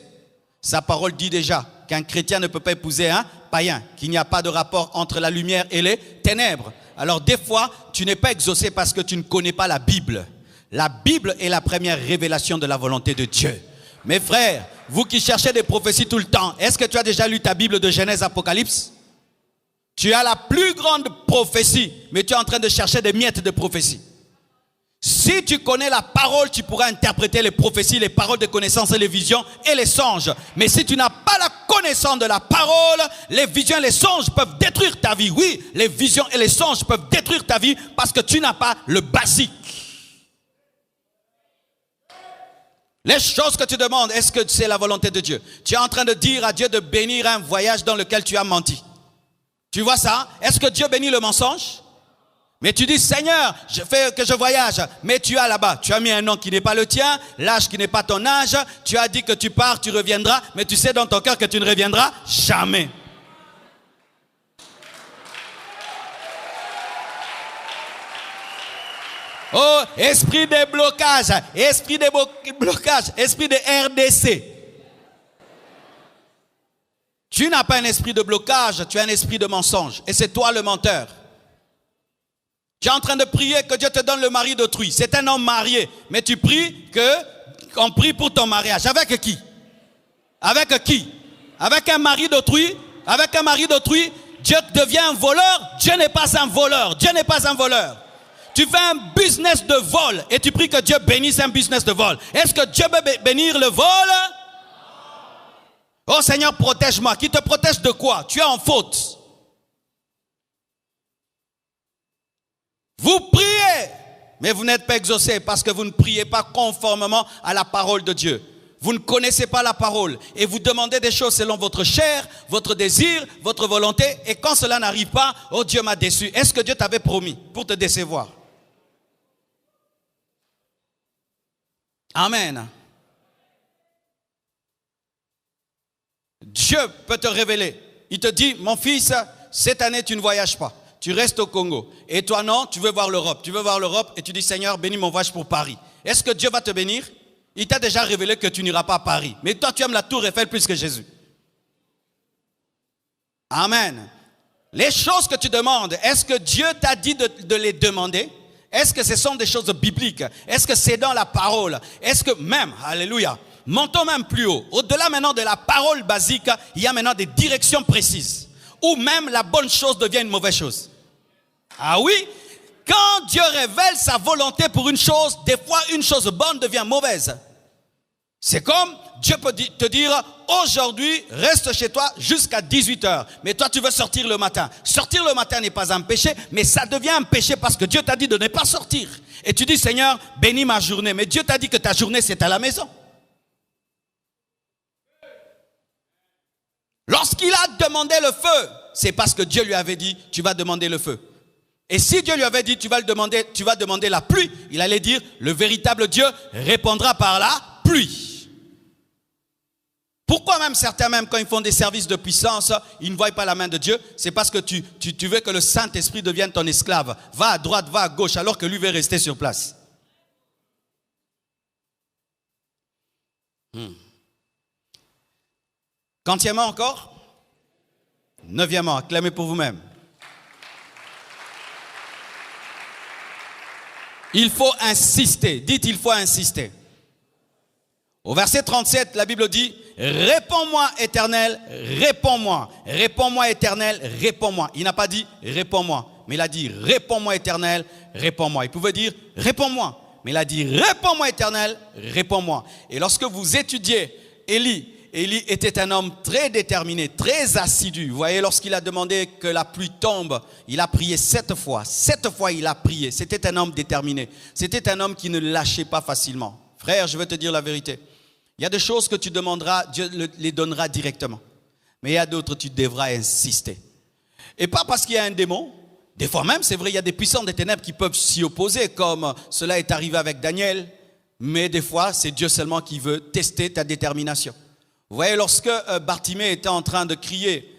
Sa parole dit déjà qu'un chrétien ne peut pas épouser un païen, qu'il n'y a pas de rapport entre la lumière et les ténèbres. Alors des fois, tu n'es pas exaucé parce que tu ne connais pas la Bible. La Bible est la première révélation de la volonté de Dieu. Mes frères, vous qui cherchez des prophéties tout le temps, est-ce que tu as déjà lu ta Bible de Genèse, Apocalypse? Tu as la plus grande prophétie, mais tu es en train de chercher des miettes de prophétie. Si tu connais la parole, tu pourras interpréter les prophéties, les paroles de connaissance et les visions et les songes. Mais si tu n'as pas la connaissance de la parole, les visions et les songes peuvent détruire ta vie. Oui, les visions et les songes peuvent détruire ta vie parce que tu n'as pas le basique. Les choses que tu demandes, est-ce que c'est la volonté de Dieu? Tu es en train de dire à Dieu de bénir un voyage dans lequel tu as menti. Tu vois ça? Est-ce que Dieu bénit le mensonge? Mais tu dis, Seigneur, je fais que je voyage. Mais tu as là-bas, tu as mis un nom qui n'est pas le tien, l'âge qui n'est pas ton âge. Tu as dit que tu pars, tu reviendras. Mais tu sais dans ton cœur que tu ne reviendras jamais. Oh, esprit de blocage, esprit de blocage, esprit de RDC. Tu n'as pas un esprit de blocage, tu as un esprit de mensonge. Et c'est toi le menteur. Tu es en train de prier que Dieu te donne le mari d'autrui. C'est un homme marié. Mais tu pries qu'on prie pour ton mariage. Avec qui? Avec qui? Avec un mari d'autrui? Avec un mari d'autrui, Dieu devient un voleur. Dieu n'est pas un voleur. Dieu n'est pas un voleur. Tu fais un business de vol et tu pries que Dieu bénisse un business de vol. Est-ce que Dieu peut bénir le vol? Oh Seigneur, protège-moi. Qui te protège de quoi? Tu es en faute. Vous priez, mais vous n'êtes pas exaucés parce que vous ne priez pas conformément à la parole de Dieu. Vous ne connaissez pas la parole et vous demandez des choses selon votre chair, votre désir, votre volonté. Et quand cela n'arrive pas, oh Dieu m'a déçu. Est-ce que Dieu t'avait promis pour te décevoir? Amen. Dieu peut te révéler. Il te dit, mon fils, cette année tu ne voyages pas. Tu restes au Congo. Et toi non, tu veux voir l'Europe. Tu veux voir l'Europe et tu dis, Seigneur, bénis mon voyage pour Paris. Est-ce que Dieu va te bénir? Il t'a déjà révélé que tu n'iras pas à Paris. Mais toi, tu aimes la tour Eiffel plus que Jésus. Amen. Les choses que tu demandes, est-ce que Dieu t'a dit de les demander? Est-ce que ce sont des choses bibliques? Est-ce que c'est dans la parole? Est-ce que même, alléluia, montons même plus haut. Au-delà maintenant de la parole basique, il y a maintenant des directions précises. Ou même la bonne chose devient une mauvaise chose. Ah oui? Quand Dieu révèle sa volonté pour une chose, des fois une chose bonne devient mauvaise. C'est comme Dieu peut te dire, aujourd'hui, reste chez toi jusqu'à 18h. Mais toi, tu veux sortir le matin. Sortir le matin n'est pas un péché, mais ça devient un péché parce que Dieu t'a dit de ne pas sortir. Et tu dis, Seigneur, bénis ma journée. Mais Dieu t'a dit que ta journée, c'est à la maison. Lorsqu'il a demandé le feu, c'est parce que Dieu lui avait dit, tu vas demander le feu. Et si Dieu lui avait dit, tu vas demander la pluie, il allait dire, le véritable Dieu répondra par la pluie. Pourquoi même certains, même quand ils font des services de puissance, ils ne voient pas la main de Dieu? C'est parce que tu veux que le Saint-Esprit devienne ton esclave. Va à droite, va à gauche, alors que lui veut rester sur place. Quantièmement encore? Neuvièmement, acclamez pour vous-même. Il faut insister. Dites, il faut insister. Au verset 37, la Bible dit, réponds-moi, Éternel, réponds-moi. Réponds-moi, Éternel, réponds-moi. Il n'a pas dit, réponds-moi. Mais il a dit, réponds-moi, Éternel, réponds-moi. Il pouvait dire, réponds-moi. Mais il a dit, réponds-moi, Éternel, réponds-moi. Et lorsque vous étudiez Élie était un homme très déterminé, très assidu. Vous voyez, lorsqu'il a demandé que la pluie tombe, il a prié 7 fois. 7 fois, il a prié. C'était un homme déterminé. C'était un homme qui ne lâchait pas facilement. Frère, je vais te dire la vérité. Il y a des choses que tu demanderas, Dieu les donnera directement. Mais il y a d'autres, tu devras insister. Et pas parce qu'il y a un démon. Des fois même, c'est vrai, il y a des puissants des ténèbres qui peuvent s'y opposer, comme cela est arrivé avec Daniel. Mais des fois, c'est Dieu seulement qui veut tester ta détermination. Vous voyez, lorsque Bartimée était en train de crier,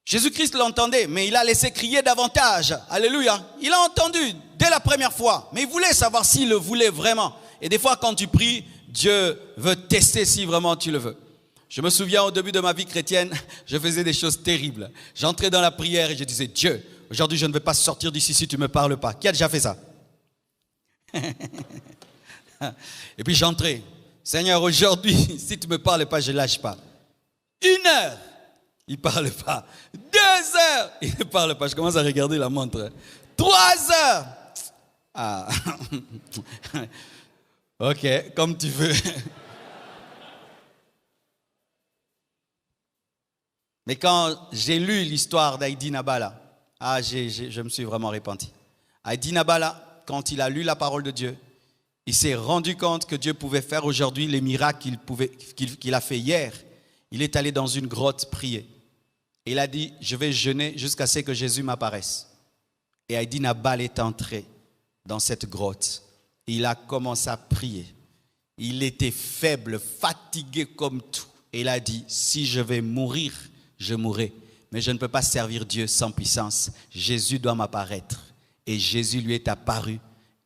Jésus-Christ l'entendait, mais il a laissé crier davantage. Alléluia. Il a entendu dès la première fois, mais il voulait savoir s'il le voulait vraiment. Et des fois, quand tu pries, Dieu veut tester si vraiment tu le veux. Je me souviens au début de ma vie chrétienne, je faisais des choses terribles. J'entrais dans la prière et je disais, Dieu, aujourd'hui je ne vais pas sortir d'ici si tu ne me parles pas. Qui a déjà fait ça? Et puis j'entrais. Seigneur, aujourd'hui, si tu ne me parles pas, je ne lâche pas. 1 heure, il ne parle pas. 2 heures, il ne parle pas. Je commence à regarder la montre. 3 heures. Ah. Ok, comme tu veux. Mais quand j'ai lu l'histoire d'Heidi Nabala, je me suis vraiment repenti. Heidi Nabala, quand il a lu la parole de Dieu, il s'est rendu compte que Dieu pouvait faire aujourd'hui les miracles qu'il a fait hier. Il est allé dans une grotte prier. Et il a dit, je vais jeûner jusqu'à ce que Jésus m'apparaisse. Et Heidi Nabala est entré dans cette grotte. Il a commencé à prier. Il était faible, fatigué comme tout. Et il a dit, si je vais mourir, je mourrai. Mais je ne peux pas servir Dieu sans puissance. Jésus doit m'apparaître. Et Jésus lui est apparu.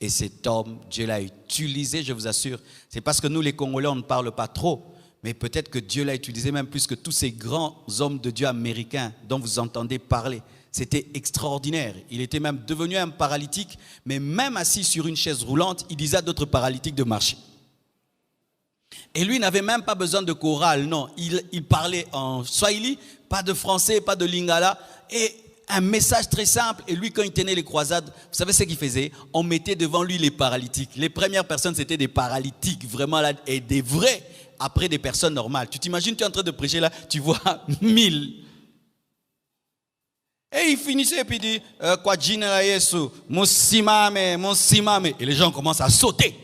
Et cet homme, Dieu l'a utilisé, je vous assure. C'est parce que nous, les Congolais, on ne parle pas trop. Mais peut-être que Dieu l'a utilisé même plus que tous ces grands hommes de Dieu américains dont vous entendez parler. C'était extraordinaire. Il était même devenu un paralytique, mais même assis sur une chaise roulante, il disait à d'autres paralytiques de marcher. Et lui n'avait même pas besoin de chorale, non. Il parlait en swahili, pas de français, pas de lingala, et un message très simple. Et lui, quand il tenait les croisades, vous savez ce qu'il faisait? On mettait devant lui les paralytiques. Les premières personnes, c'était des paralytiques, vraiment là, et des vrais, après des personnes normales. Tu t'imagines, tu es en train de prêcher là, tu vois 1000. Et il finissait et puis il dit, Kwa jina la Yesu, Musimame. Et les gens commencent à sauter.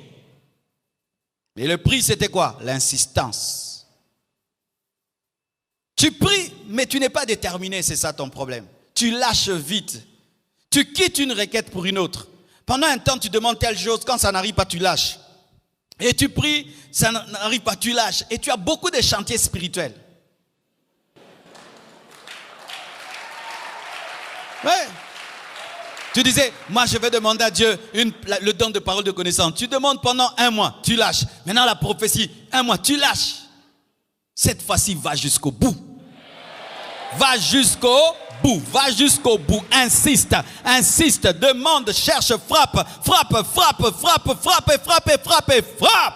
Et le prix, c'était quoi? L'insistance. Tu pries, mais tu n'es pas déterminé, c'est ça ton problème. Tu lâches vite. Tu quittes une requête pour une autre. Pendant un temps, tu demandes telle chose, quand ça n'arrive pas, tu lâches. Et tu pries, ça n'arrive pas, tu lâches. Et tu as beaucoup de chantiers spirituels. Ouais. Tu disais, moi je vais demander à Dieu le don de parole de connaissance. Tu demandes pendant 1 mois, tu lâches. Maintenant la prophétie, 1 mois, tu lâches. Cette fois-ci, va jusqu'au bout. Va jusqu'au bout. Va jusqu'au bout. Insiste, insiste, demande, cherche, frappe, frappe, frappe, frappe, frappe, frappe, frappe, frappe.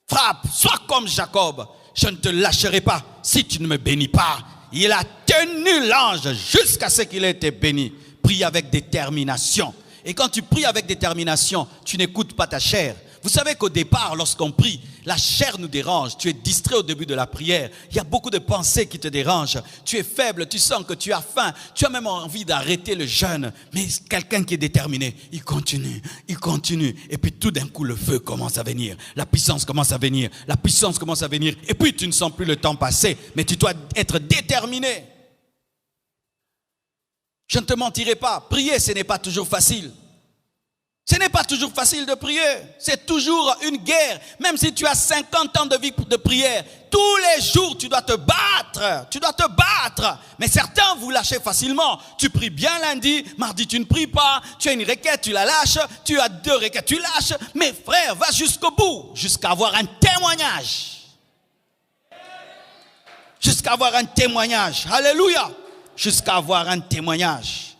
Frappe, sois comme Jacob. Je ne te lâcherai pas si tu ne me bénis pas. Il a tenu l'ange jusqu'à ce qu'il ait été béni. Prie avec détermination. Et quand tu pries avec détermination, tu n'écoutes pas ta chair. Vous savez qu'au départ, lorsqu'on prie, la chair nous dérange. Tu es distrait au début de la prière. Il y a beaucoup de pensées qui te dérangent. Tu es faible, tu sens que tu as faim. Tu as même envie d'arrêter le jeûne. Mais quelqu'un qui est déterminé, il continue, il continue. Et puis tout d'un coup, le feu commence à venir. La puissance commence à venir. La puissance commence à venir. Et puis tu ne sens plus le temps passer. Mais tu dois être déterminé. Je ne te mentirai pas. Prier, ce n'est pas toujours facile. Ce n'est pas toujours facile de prier. C'est toujours une guerre. Même si tu as 50 ans de vie de prière, tous les jours, tu dois te battre. Tu dois te battre. Mais certains, vous lâchez facilement. Tu pries bien lundi, mardi, tu ne pries pas. Tu as une requête, tu la lâches. Tu as 2 requêtes, tu lâches. Mais frère, va jusqu'au bout. Jusqu'à avoir un témoignage. Jusqu'à avoir un témoignage. Alléluia. Jusqu'à avoir un témoignage.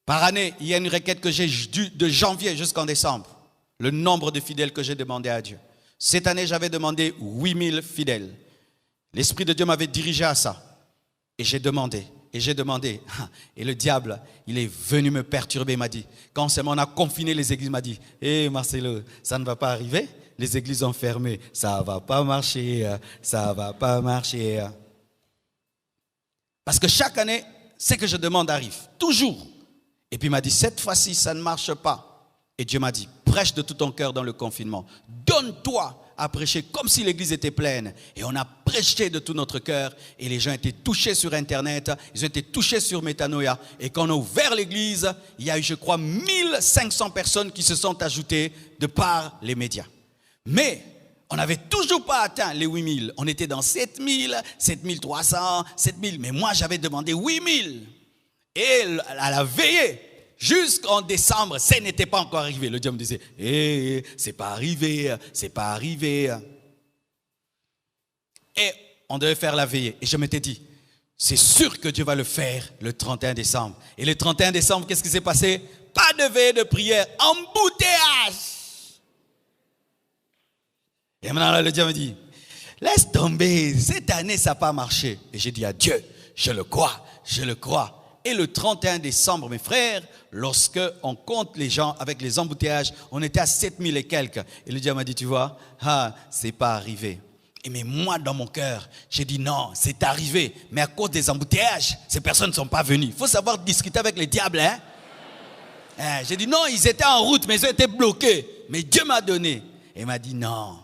Par année, il y a une requête que j'ai de janvier jusqu'en décembre. Le nombre de fidèles que j'ai demandé à Dieu. Cette année, j'avais demandé 8000 fidèles. L'Esprit de Dieu m'avait dirigé à ça. Et j'ai demandé. Et le diable, il est venu me perturber, il m'a dit. Quand on a confiné les églises, il m'a dit, hé Marcelo, ça ne va pas arriver. Les églises ont fermé. Ça ne va pas marcher. Ça ne va pas marcher. Parce que chaque année, ce que je demande arrive. Toujours. Et puis il m'a dit, cette fois-ci, ça ne marche pas. Et Dieu m'a dit, prêche de tout ton cœur dans le confinement. Donne-toi à prêcher comme si l'église était pleine. Et on a prêché de tout notre cœur. Et les gens étaient touchés sur Internet. Ils ont été touchés sur Métanoïa. Et quand on a ouvert l'église, il y a eu, je crois, 1500 personnes qui se sont ajoutées de par les médias. Mais on n'avait toujours pas atteint les 8000. On était dans 7000, 7300, 7000. Mais moi, j'avais demandé 8000. Et à la veillée, jusqu'en décembre, ça n'était pas encore arrivé. Le diable me disait, c'est pas arrivé, c'est pas arrivé. Et on devait faire la veillée. Et je m'étais dit, c'est sûr que Dieu va le faire le 31 décembre. Et le 31 décembre, qu'est-ce qui s'est passé? Pas de veillée de prière, embouteillage. Et maintenant, là, le diable me dit, laisse tomber, cette année, ça n'a pas marché. Et j'ai dit à Dieu, je le crois, je le crois. Et le 31 décembre, mes frères, lorsque on compte les gens avec les embouteillages, on était à 7000 et quelques. Et le diable m'a dit, tu vois, c'est pas arrivé. Et mais moi, dans mon cœur, j'ai dit non, c'est arrivé. Mais à cause des embouteillages, ces personnes ne sont pas venues. Il faut savoir discuter avec les diables, hein. J'ai dit non, ils étaient en route, mais ils ont été bloqués. Mais Dieu m'a donné. Et il m'a dit non.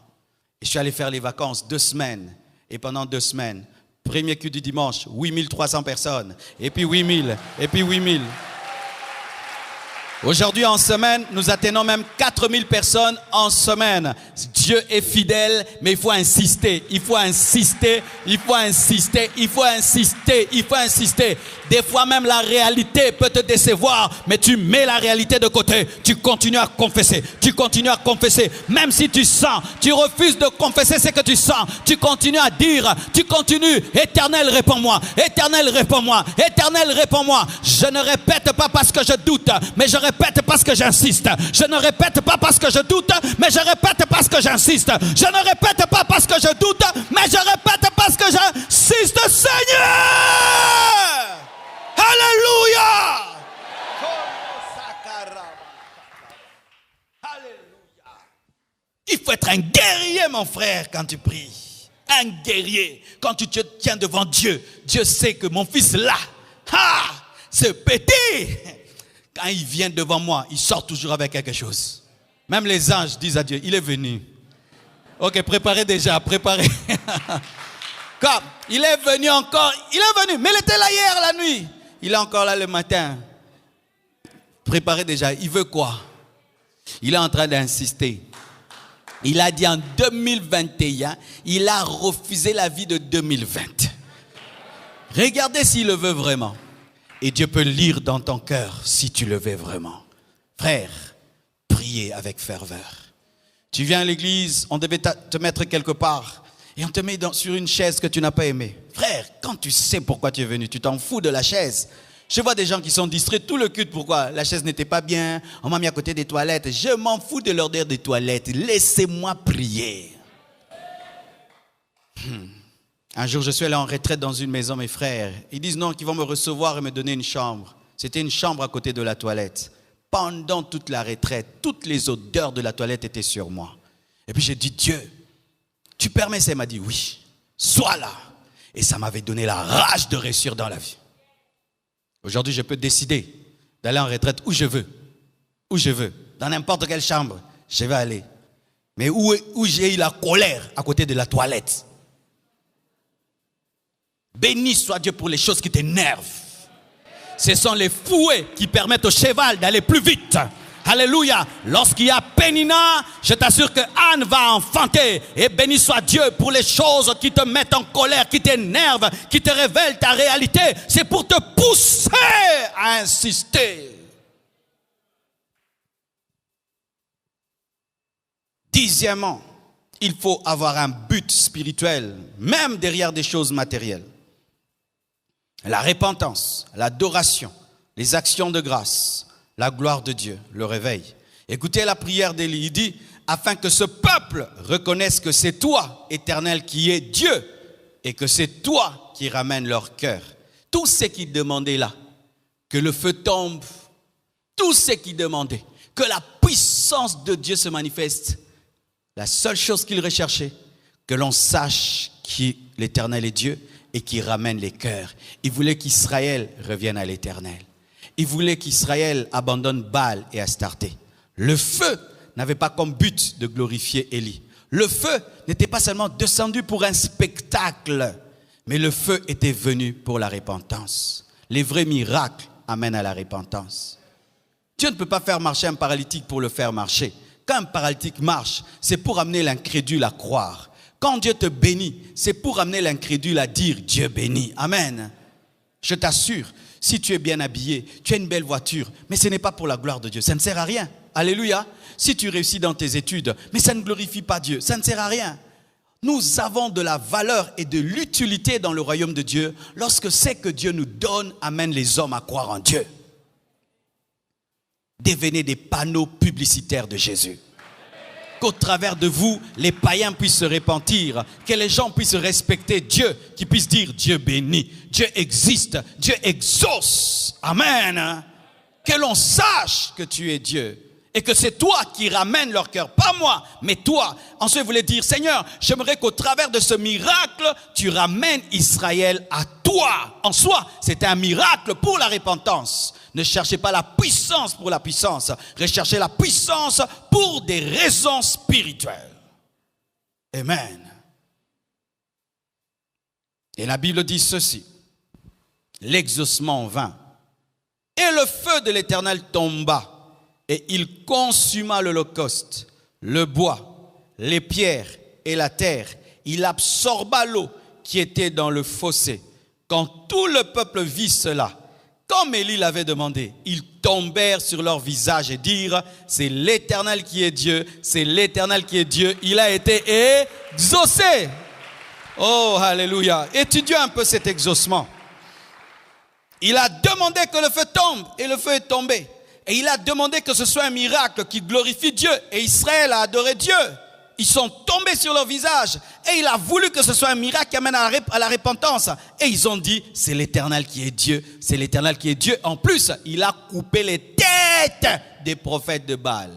Et je suis allé faire les vacances 2 semaines. Et pendant 2 semaines, premier culte du dimanche, 8300 personnes. Et puis 8000. Et puis 8000. Aujourd'hui, en semaine, nous atteignons même 4000 personnes en semaine. Dieu est fidèle, mais il faut insister. Il faut insister. Il faut insister. Il faut insister. Il faut insister. Des fois même la réalité peut te décevoir, mais tu mets la réalité de côté. Tu continues à confesser. Tu continues à confesser. Même si tu sens, tu refuses de confesser ce que tu sens. Tu continues à dire, tu continues. Éternel, réponds-moi. Éternel, réponds-moi. Éternel, réponds-moi. Je ne répète pas parce que je doute, mais je répète parce que j'insiste. Je ne répète pas parce que je doute, mais je répète parce que j'insiste. Je ne répète pas parce que je doute, mais je répète parce que j'insiste, Seigneur. Alléluia. Alléluia. Il faut être un guerrier, mon frère, quand tu pries. Un guerrier. Quand tu te tiens devant Dieu, Dieu sait que mon fils là, ce petit, quand il vient devant moi, il sort toujours avec quelque chose. Même les anges disent à Dieu, il est venu. Ok, préparez déjà, préparez. Comme il est venu encore, il est venu, mais il était là hier la nuit. Il est encore là le matin. Préparez déjà, il veut quoi? Il est en train d'insister. Il a dit en 2021, il a refusé la vie de 2020. Regardez s'il le veut vraiment. Et Dieu peut lire dans ton cœur si tu le veux vraiment. Frère, priez avec ferveur. Tu viens à l'église, on devait te mettre quelque part et on te met sur une chaise que tu n'as pas aimée. Frère, quand tu sais pourquoi tu es venu, tu t'en fous de la chaise. Je vois des gens qui sont distraits tout le culte. Pourquoi? La chaise n'était pas bien, on m'a mis à côté des toilettes. Je m'en fous de l'odeur des toilettes. Laissez-moi prier. Un jour, je suis allé en retraite dans une maison, mes frères. Ils disent non, qu'ils vont me recevoir et me donner une chambre. C'était une chambre à côté de la toilette. Pendant toute la retraite, toutes les odeurs de la toilette étaient sur moi. Et puis j'ai dit, Dieu, tu permets ça? Il m'a dit, oui, sois là. Et ça m'avait donné la rage de réussir dans la vie. Aujourd'hui, je peux décider d'aller en retraite où je veux. Où je veux. Dans n'importe quelle chambre, je vais aller. Mais où j'ai eu la colère à côté de la toilette. Béni soit Dieu pour les choses qui t'énervent. Ce sont les fouets qui permettent au cheval d'aller plus vite. Alléluia. Lorsqu'il y a Pénina, je t'assure que Anne va enfanter. Et béni soit Dieu pour les choses qui te mettent en colère, qui t'énervent, qui te révèlent ta réalité. C'est pour te pousser à insister. 10e, il faut avoir un but spirituel, même derrière des choses matérielles. La repentance, l'adoration, les actions de grâce, la gloire de Dieu, le réveil. Écoutez la prière d'Élie, il dit, afin que ce peuple reconnaisse que c'est toi, Éternel, qui es Dieu, et que c'est toi qui ramènes leur cœur. Tout ce qu'ils demandaient là, que le feu tombe, tout ce qu'ils demandaient, que la puissance de Dieu se manifeste, la seule chose qu'ils recherchaient, que l'on sache que l'Éternel est Dieu et qu'il ramène les cœurs. Ils voulaient qu'Israël revienne à l'Éternel. Ils voulaient qu'Israël abandonne Baal et Astarté. Le feu n'avait pas comme but de glorifier Élie. Le feu n'était pas seulement descendu pour un spectacle, mais le feu était venu pour la repentance. Les vrais miracles amènent à la repentance. Dieu ne peut pas faire marcher un paralytique pour le faire marcher. Quand un paralytique marche, c'est pour amener l'incrédule à croire. Quand Dieu te bénit, c'est pour amener l'incrédule à dire Dieu bénit. Amen. Je t'assure, si tu es bien habillé, tu as une belle voiture, mais ce n'est pas pour la gloire de Dieu. Ça ne sert à rien. Alléluia. Si tu réussis dans tes études, mais ça ne glorifie pas Dieu. Ça ne sert à rien. Nous avons de la valeur et de l'utilité dans le royaume de Dieu lorsque ce que Dieu nous donne amène les hommes à croire en Dieu. Devenez des panneaux publicitaires de Jésus. Qu'au travers de vous, les païens puissent se repentir, que les gens puissent respecter Dieu, qu'ils puissent dire Dieu bénit, Dieu existe, Dieu exauce. Amen. Que l'on sache que tu es Dieu et que c'est toi qui ramènes leur cœur, pas moi, mais toi. Ensuite, vous voulez dire, Seigneur, j'aimerais qu'au travers de ce miracle, tu ramènes Israël à toi. En soi, c'est un miracle pour la repentance. Ne cherchez pas la puissance pour la puissance. Recherchez la puissance pour des raisons spirituelles. Amen. Et la Bible dit ceci. L'exaucement vint. Et le feu de l'Éternel tomba. Et il consuma l'holocauste, le bois, les pierres et la terre. Il absorba l'eau qui était dans le fossé. Quand tout le peuple vit cela, comme Élie l'avait demandé, ils tombèrent sur leur visage et dirent, c'est l'Éternel qui est Dieu, c'est l'Éternel qui est Dieu, il a été exaucé. Oh, alléluia. Étudions un peu cet exaucement. Il a demandé que le feu tombe et le feu est tombé. Et il a demandé que ce soit un miracle qui glorifie Dieu. Et Israël a adoré Dieu. Ils sont tombés sur leur visage. Et il a voulu que ce soit un miracle qui amène à la repentance. Et ils ont dit, c'est l'Éternel qui est Dieu. C'est l'Éternel qui est Dieu. En plus, il a coupé les têtes des prophètes de Baal.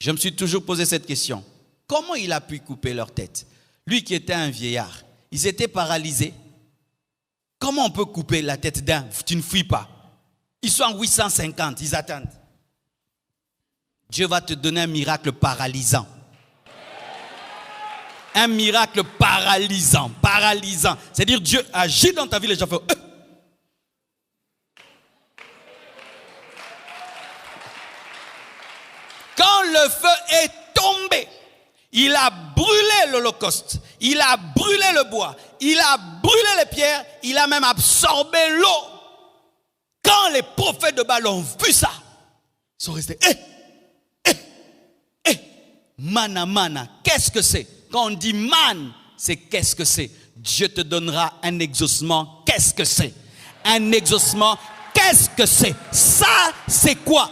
Je me suis toujours posé cette question. Comment il a pu couper leurs têtes? Lui qui était un vieillard. Ils étaient paralysés. Comment on peut couper la tête d'un? Tu ne fuis pas. Ils sont en 850, ils attendent. Dieu va te donner un miracle paralysant. Un miracle paralysant, paralysant. C'est-à-dire Dieu agit dans ta vie, les gens font... Quand le feu est tombé, il a brûlé l'holocauste, il a brûlé le bois, il a brûlé les pierres, il a même absorbé l'eau. Quand les prophètes de Baal ont vu ça, ils sont restés, mana, mana, qu'est-ce que c'est? Quand on dit man, c'est qu'est-ce que c'est? Dieu te donnera un exaucement, qu'est-ce que c'est? Un exaucement, qu'est-ce que c'est? Ça, c'est quoi?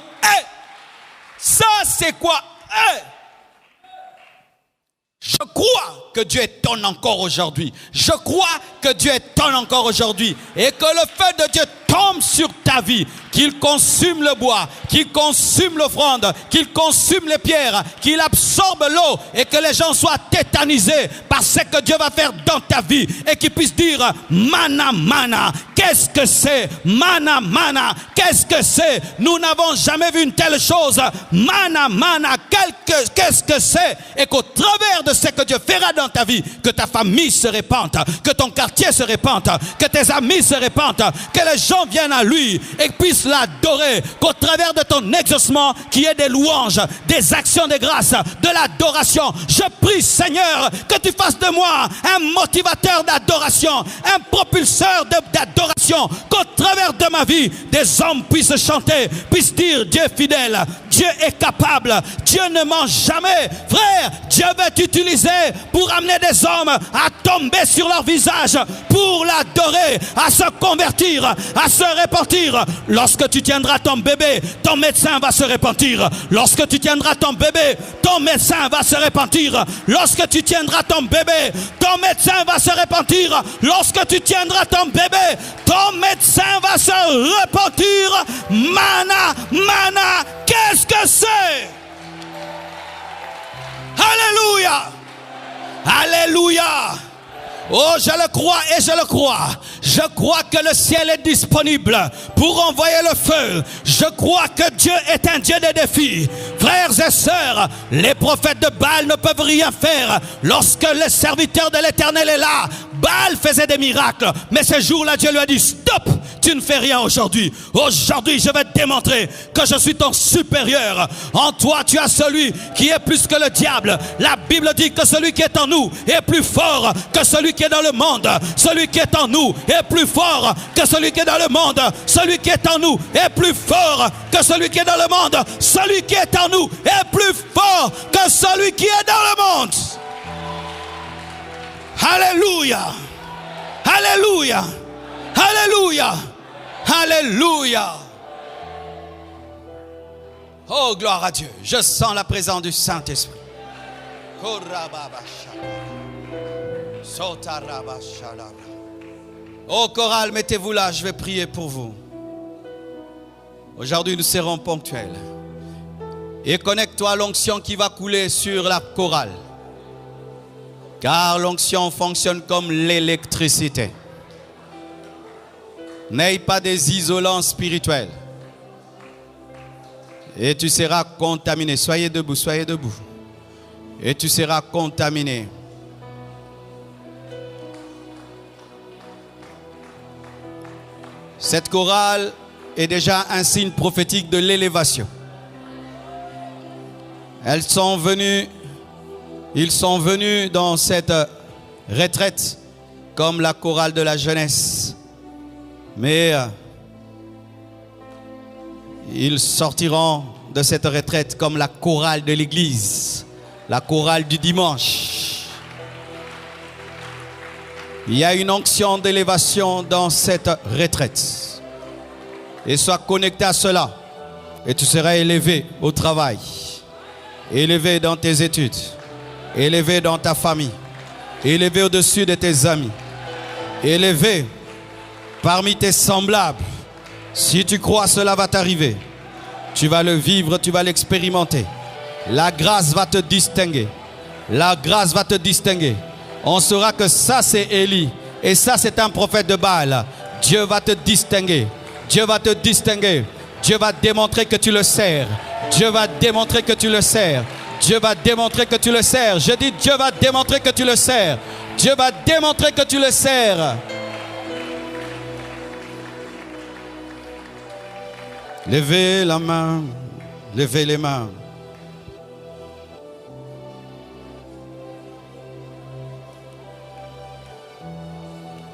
Ça, c'est quoi? Je crois que Dieu étonne encore aujourd'hui. Je crois que Dieu étonne encore aujourd'hui. Et que le feu de Dieu tombe sur ta vie. Qu'il consume le bois, qu'il consume l'offrande, qu'il consume les pierres, qu'il absorbe l'eau et que les gens soient tétanisés par ce que Dieu va faire dans ta vie. Et qu'ils puissent dire, mana, mana, qu'est-ce que c'est? Mana, mana, qu'est-ce que c'est? Nous n'avons jamais vu une telle chose. Mana, mana, qu'est-ce que c'est? Et qu'au travers de ce que Dieu fera dans ta vie, que ta famille se répande, que ton quartier se répande, que tes amis se répandent, que les gens viennent à lui et puissent l'adorer, qu'au travers de ton exaucement, qu'il y ait des louanges, des actions de grâce, de l'adoration. Je prie, Seigneur, que tu fasses de moi un motivateur d'adoration, un propulseur d'adoration, qu'au travers de ma vie, des hommes puissent chanter, puissent dire Dieu est fidèle, Dieu est capable, Dieu ne ment jamais. Frère, Dieu veut t'utiliser pour amener des hommes à tomber sur leur visage, pour l'adorer, à se convertir, à se repentir. Lorsque tu tiendras ton bébé, ton médecin va se repentir. Lorsque tu tiendras ton bébé, ton médecin va se repentir. Lorsque tu tiendras ton bébé, ton médecin va se repentir. Lorsque tu tiendras ton bébé, ton médecin va se repentir. Mana, mana, qu'est-ce que c'est? Alléluia! Alléluia! Oh, je le crois et je le crois. Je crois que le ciel est disponible pour envoyer le feu. Je crois que Dieu est un Dieu des défis. Frères et sœurs, les prophètes de Baal ne peuvent rien faire. Lorsque le serviteur de l'Éternel est là, Baal faisait des miracles. Mais ce jour-là, Dieu lui a dit, stop, tu ne fais rien aujourd'hui. Aujourd'hui, je vais te démontrer que je suis ton supérieur. En toi, tu as celui qui est plus que le diable. La Bible dit que celui qui est en nous est plus fort que celui qui est dans le monde. Celui qui est en nous est plus fort que celui qui est dans le monde. Celui qui est en nous est plus fort que celui qui est dans le monde. Celui qui est en nous est plus fort que celui qui est dans le monde. Alléluia. Alléluia. Alléluia. Alléluia. Oh, gloire à Dieu. Je sens la présence du Saint-Esprit. Oh, chorale, mettez-vous là, je vais prier pour vous. Aujourd'hui, nous serons ponctuels. Et connecte-toi à l'onction qui va couler sur la chorale. Car l'onction fonctionne comme l'électricité. N'aie pas des isolants spirituels. Et tu seras contaminé. Soyez debout, soyez debout. Et tu seras contaminé. Cette chorale est déjà un signe prophétique de l'élévation. Ils sont venus dans cette retraite comme la chorale de la jeunesse. Mais Ils sortiront de cette retraite comme la chorale de l'église, la chorale du dimanche. Il y a une onction d'élévation dans cette retraite. Et sois connecté à cela. Et tu seras élevé au travail, élevé dans tes études, élevé dans ta famille, élevé au-dessus de tes amis, élevé parmi tes semblables. Si tu crois, cela va t'arriver. Tu vas le vivre, tu vas l'expérimenter. La grâce va te distinguer. La grâce va te distinguer. On saura que ça c'est Élie et ça c'est un prophète de Baal. Dieu va te distinguer. Dieu va te distinguer. Dieu va démontrer que tu le sers. Dieu va démontrer que tu le sers. Dieu va démontrer que tu le sers. Je dis Dieu va démontrer que tu le sers. Dieu va démontrer que tu le sers. Levez la main, levez les mains.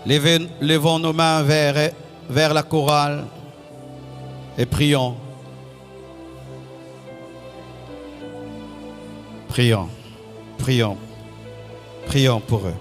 Levons nos mains vers la chorale et prions. Prions, prions, prions pour eux.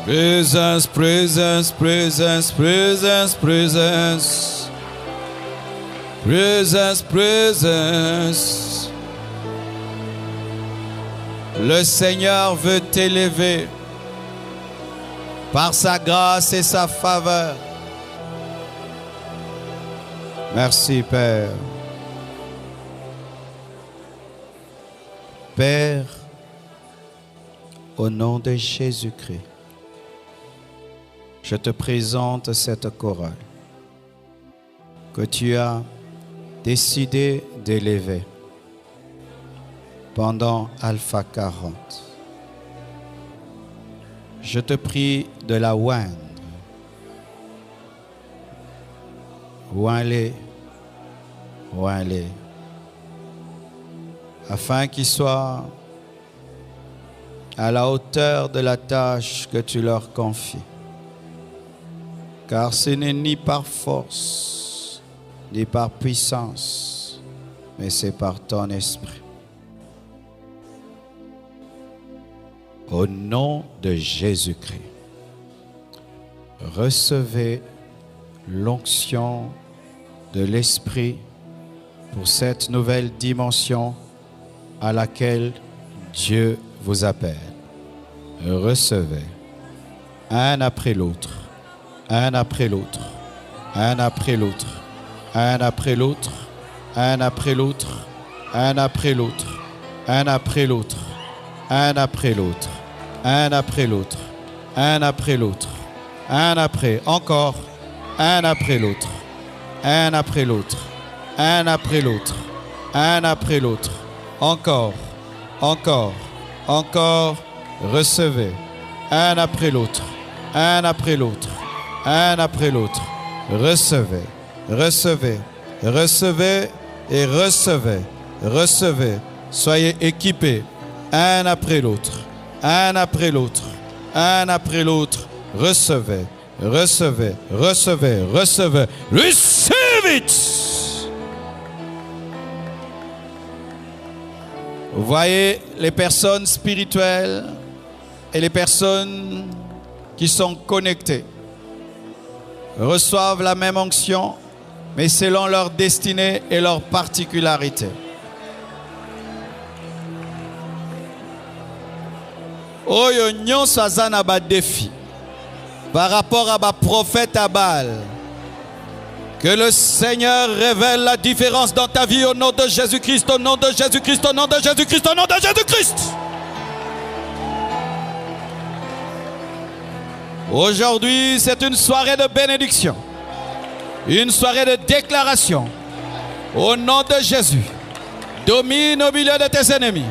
Presence, presence, presence, presence, presence. Presence, presence. Le Seigneur veut t'élever par sa grâce et sa faveur. Merci, Père. Père, au nom de Jésus-Christ, je te présente cette chorale que tu as décidé d'élever pendant Alpha 40. Je te prie de la oindre. Oins-les, oins-les, afin qu'ils soient à la hauteur de la tâche que tu leur confies. Car ce n'est ni par force, ni par puissance, mais c'est par ton esprit. Au nom de Jésus-Christ, recevez l'onction de l'Esprit pour cette nouvelle dimension à laquelle Dieu vous appelle. Recevez, un après l'autre. Un après l'autre, un après l'autre, un après l'autre, un après l'autre, un après l'autre, un après l'autre, un après l'autre, un après l'autre, un après l'autre, un après, encore, un après l'autre, un après l'autre, un après l'autre, un après l'autre, encore, encore, encore, recevez, un après l'autre, un après l'autre. Un après l'autre, recevez, recevez, recevez et recevez, recevez. Soyez équipés, un après l'autre, un après l'autre, un après l'autre. Recevez, recevez, recevez, recevez. Receive it. Vous voyez les personnes spirituelles et les personnes qui sont connectés reçoivent la même onction, mais selon leur destinée et leur particularité. Oyo nyonso aza na ba défi par rapport à ba prophète à Baal. Que le Seigneur révèle la différence dans ta vie au nom de Jésus-Christ, au nom de Jésus-Christ, au nom de Jésus-Christ, au nom de Jésus-Christ. Aujourd'hui, c'est une soirée de bénédiction, une soirée de déclaration. Au nom de Jésus, domine au milieu de tes ennemis,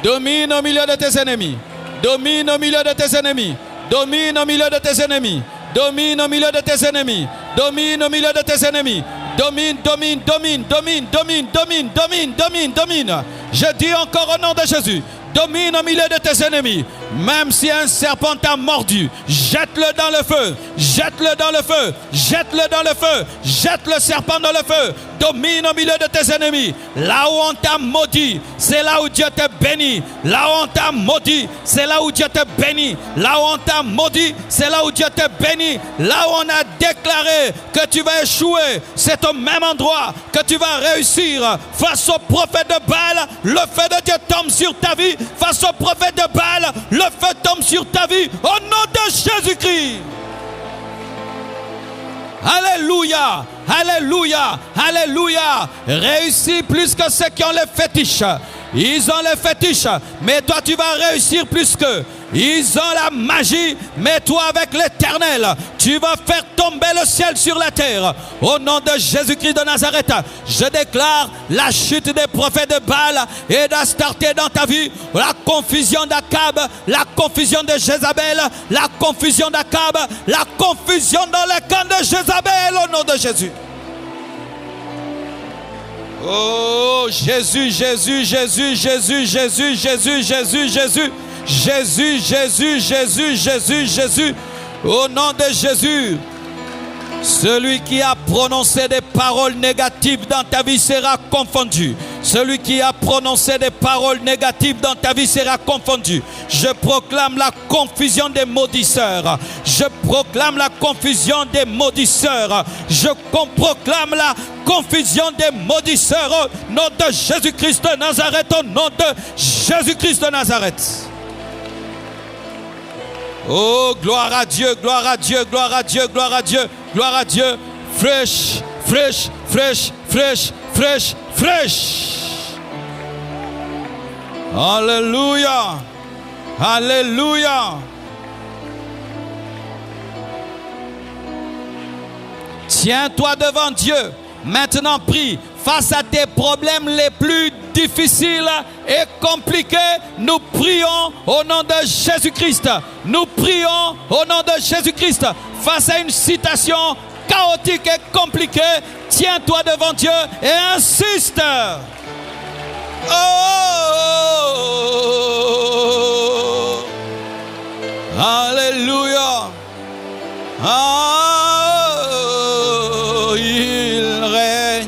domine au milieu de tes ennemis, domine au milieu de tes ennemis, domine au milieu de tes ennemis, domine au milieu de tes ennemis, domine au milieu de tes ennemis, domine, domine, domine, domine, domine, domine, domine, domine, domine. Je dis encore au nom de Jésus, domine au milieu de tes ennemis. Même si un serpent t'a mordu, jette-le dans le feu, jette-le dans le feu, jette-le dans le feu, jette le serpent dans le feu. Domine au milieu de tes ennemis. Là où on t'a maudit, c'est là où Dieu te bénit. Là où on t'a maudit, c'est là où Dieu te bénit. Là où on t'a maudit, c'est là où Dieu te bénit. Là où on a déclaré que tu vas échouer, c'est au même endroit que tu vas réussir. Face au prophète de Baal, le feu de Dieu tombe sur ta vie. Face au prophète de Baal, le feu tombe sur ta vie. Au nom de Jésus-Christ. Alléluia, alléluia, alléluia. Réussis plus que ceux qui ont les fétiches. Ils ont les fétiches, mais toi tu vas réussir plus qu'eux. Ils ont la magie, mais toi avec l'Éternel, tu vas faire tomber le ciel sur la terre. Au nom de Jésus-Christ de Nazareth, je déclare la chute des prophètes de Baal et d'Astarté dans ta vie. La confusion d'Akab, la confusion de Jézabel, la confusion d'Akab, la confusion dans le camp de Jézabel au nom de Jésus. Oh Jésus, Jésus, Jésus, Jésus, Jésus, Jésus, Jésus, Jésus. Jésus, Jésus, Jésus, Jésus, Jésus, au nom de Jésus, celui qui a prononcé des paroles négatives dans ta vie sera confondu. Celui qui a prononcé des paroles négatives dans ta vie sera confondu. Je proclame la confusion des maudisseurs. Je proclame la confusion des maudisseurs. Je proclame la confusion des maudisseurs au nom de Jésus-Christ de Nazareth, au nom de Jésus-Christ de Nazareth. Oh, gloire à Dieu, gloire à Dieu, gloire à Dieu, gloire à Dieu, gloire à Dieu. Fraîche, fraîche, fraîche, fraîche, fraîche, fraîche. Alléluia, alléluia. Tiens-toi devant Dieu. Maintenant, prie. Face à tes problèmes les plus difficiles et compliqués, nous prions au nom de Jésus-Christ. Nous prions au nom de Jésus-Christ. Face à une situation chaotique et compliquée, tiens-toi devant Dieu et insiste. Oh, alléluia. Oh, il règne.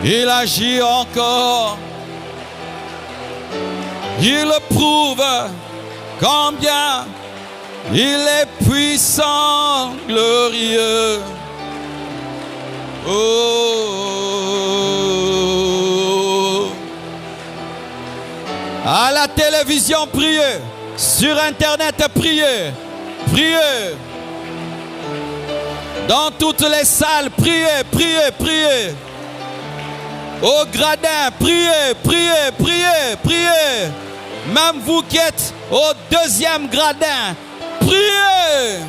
Il agit encore. Il prouve combien il est puissant, glorieux. Oh. À la télévision, priez. Sur Internet, priez. Priez. Dans toutes les salles, priez, priez, priez. Au gradin, priez, priez, priez, priez. Même vous qui êtes au deuxième gradin, priez.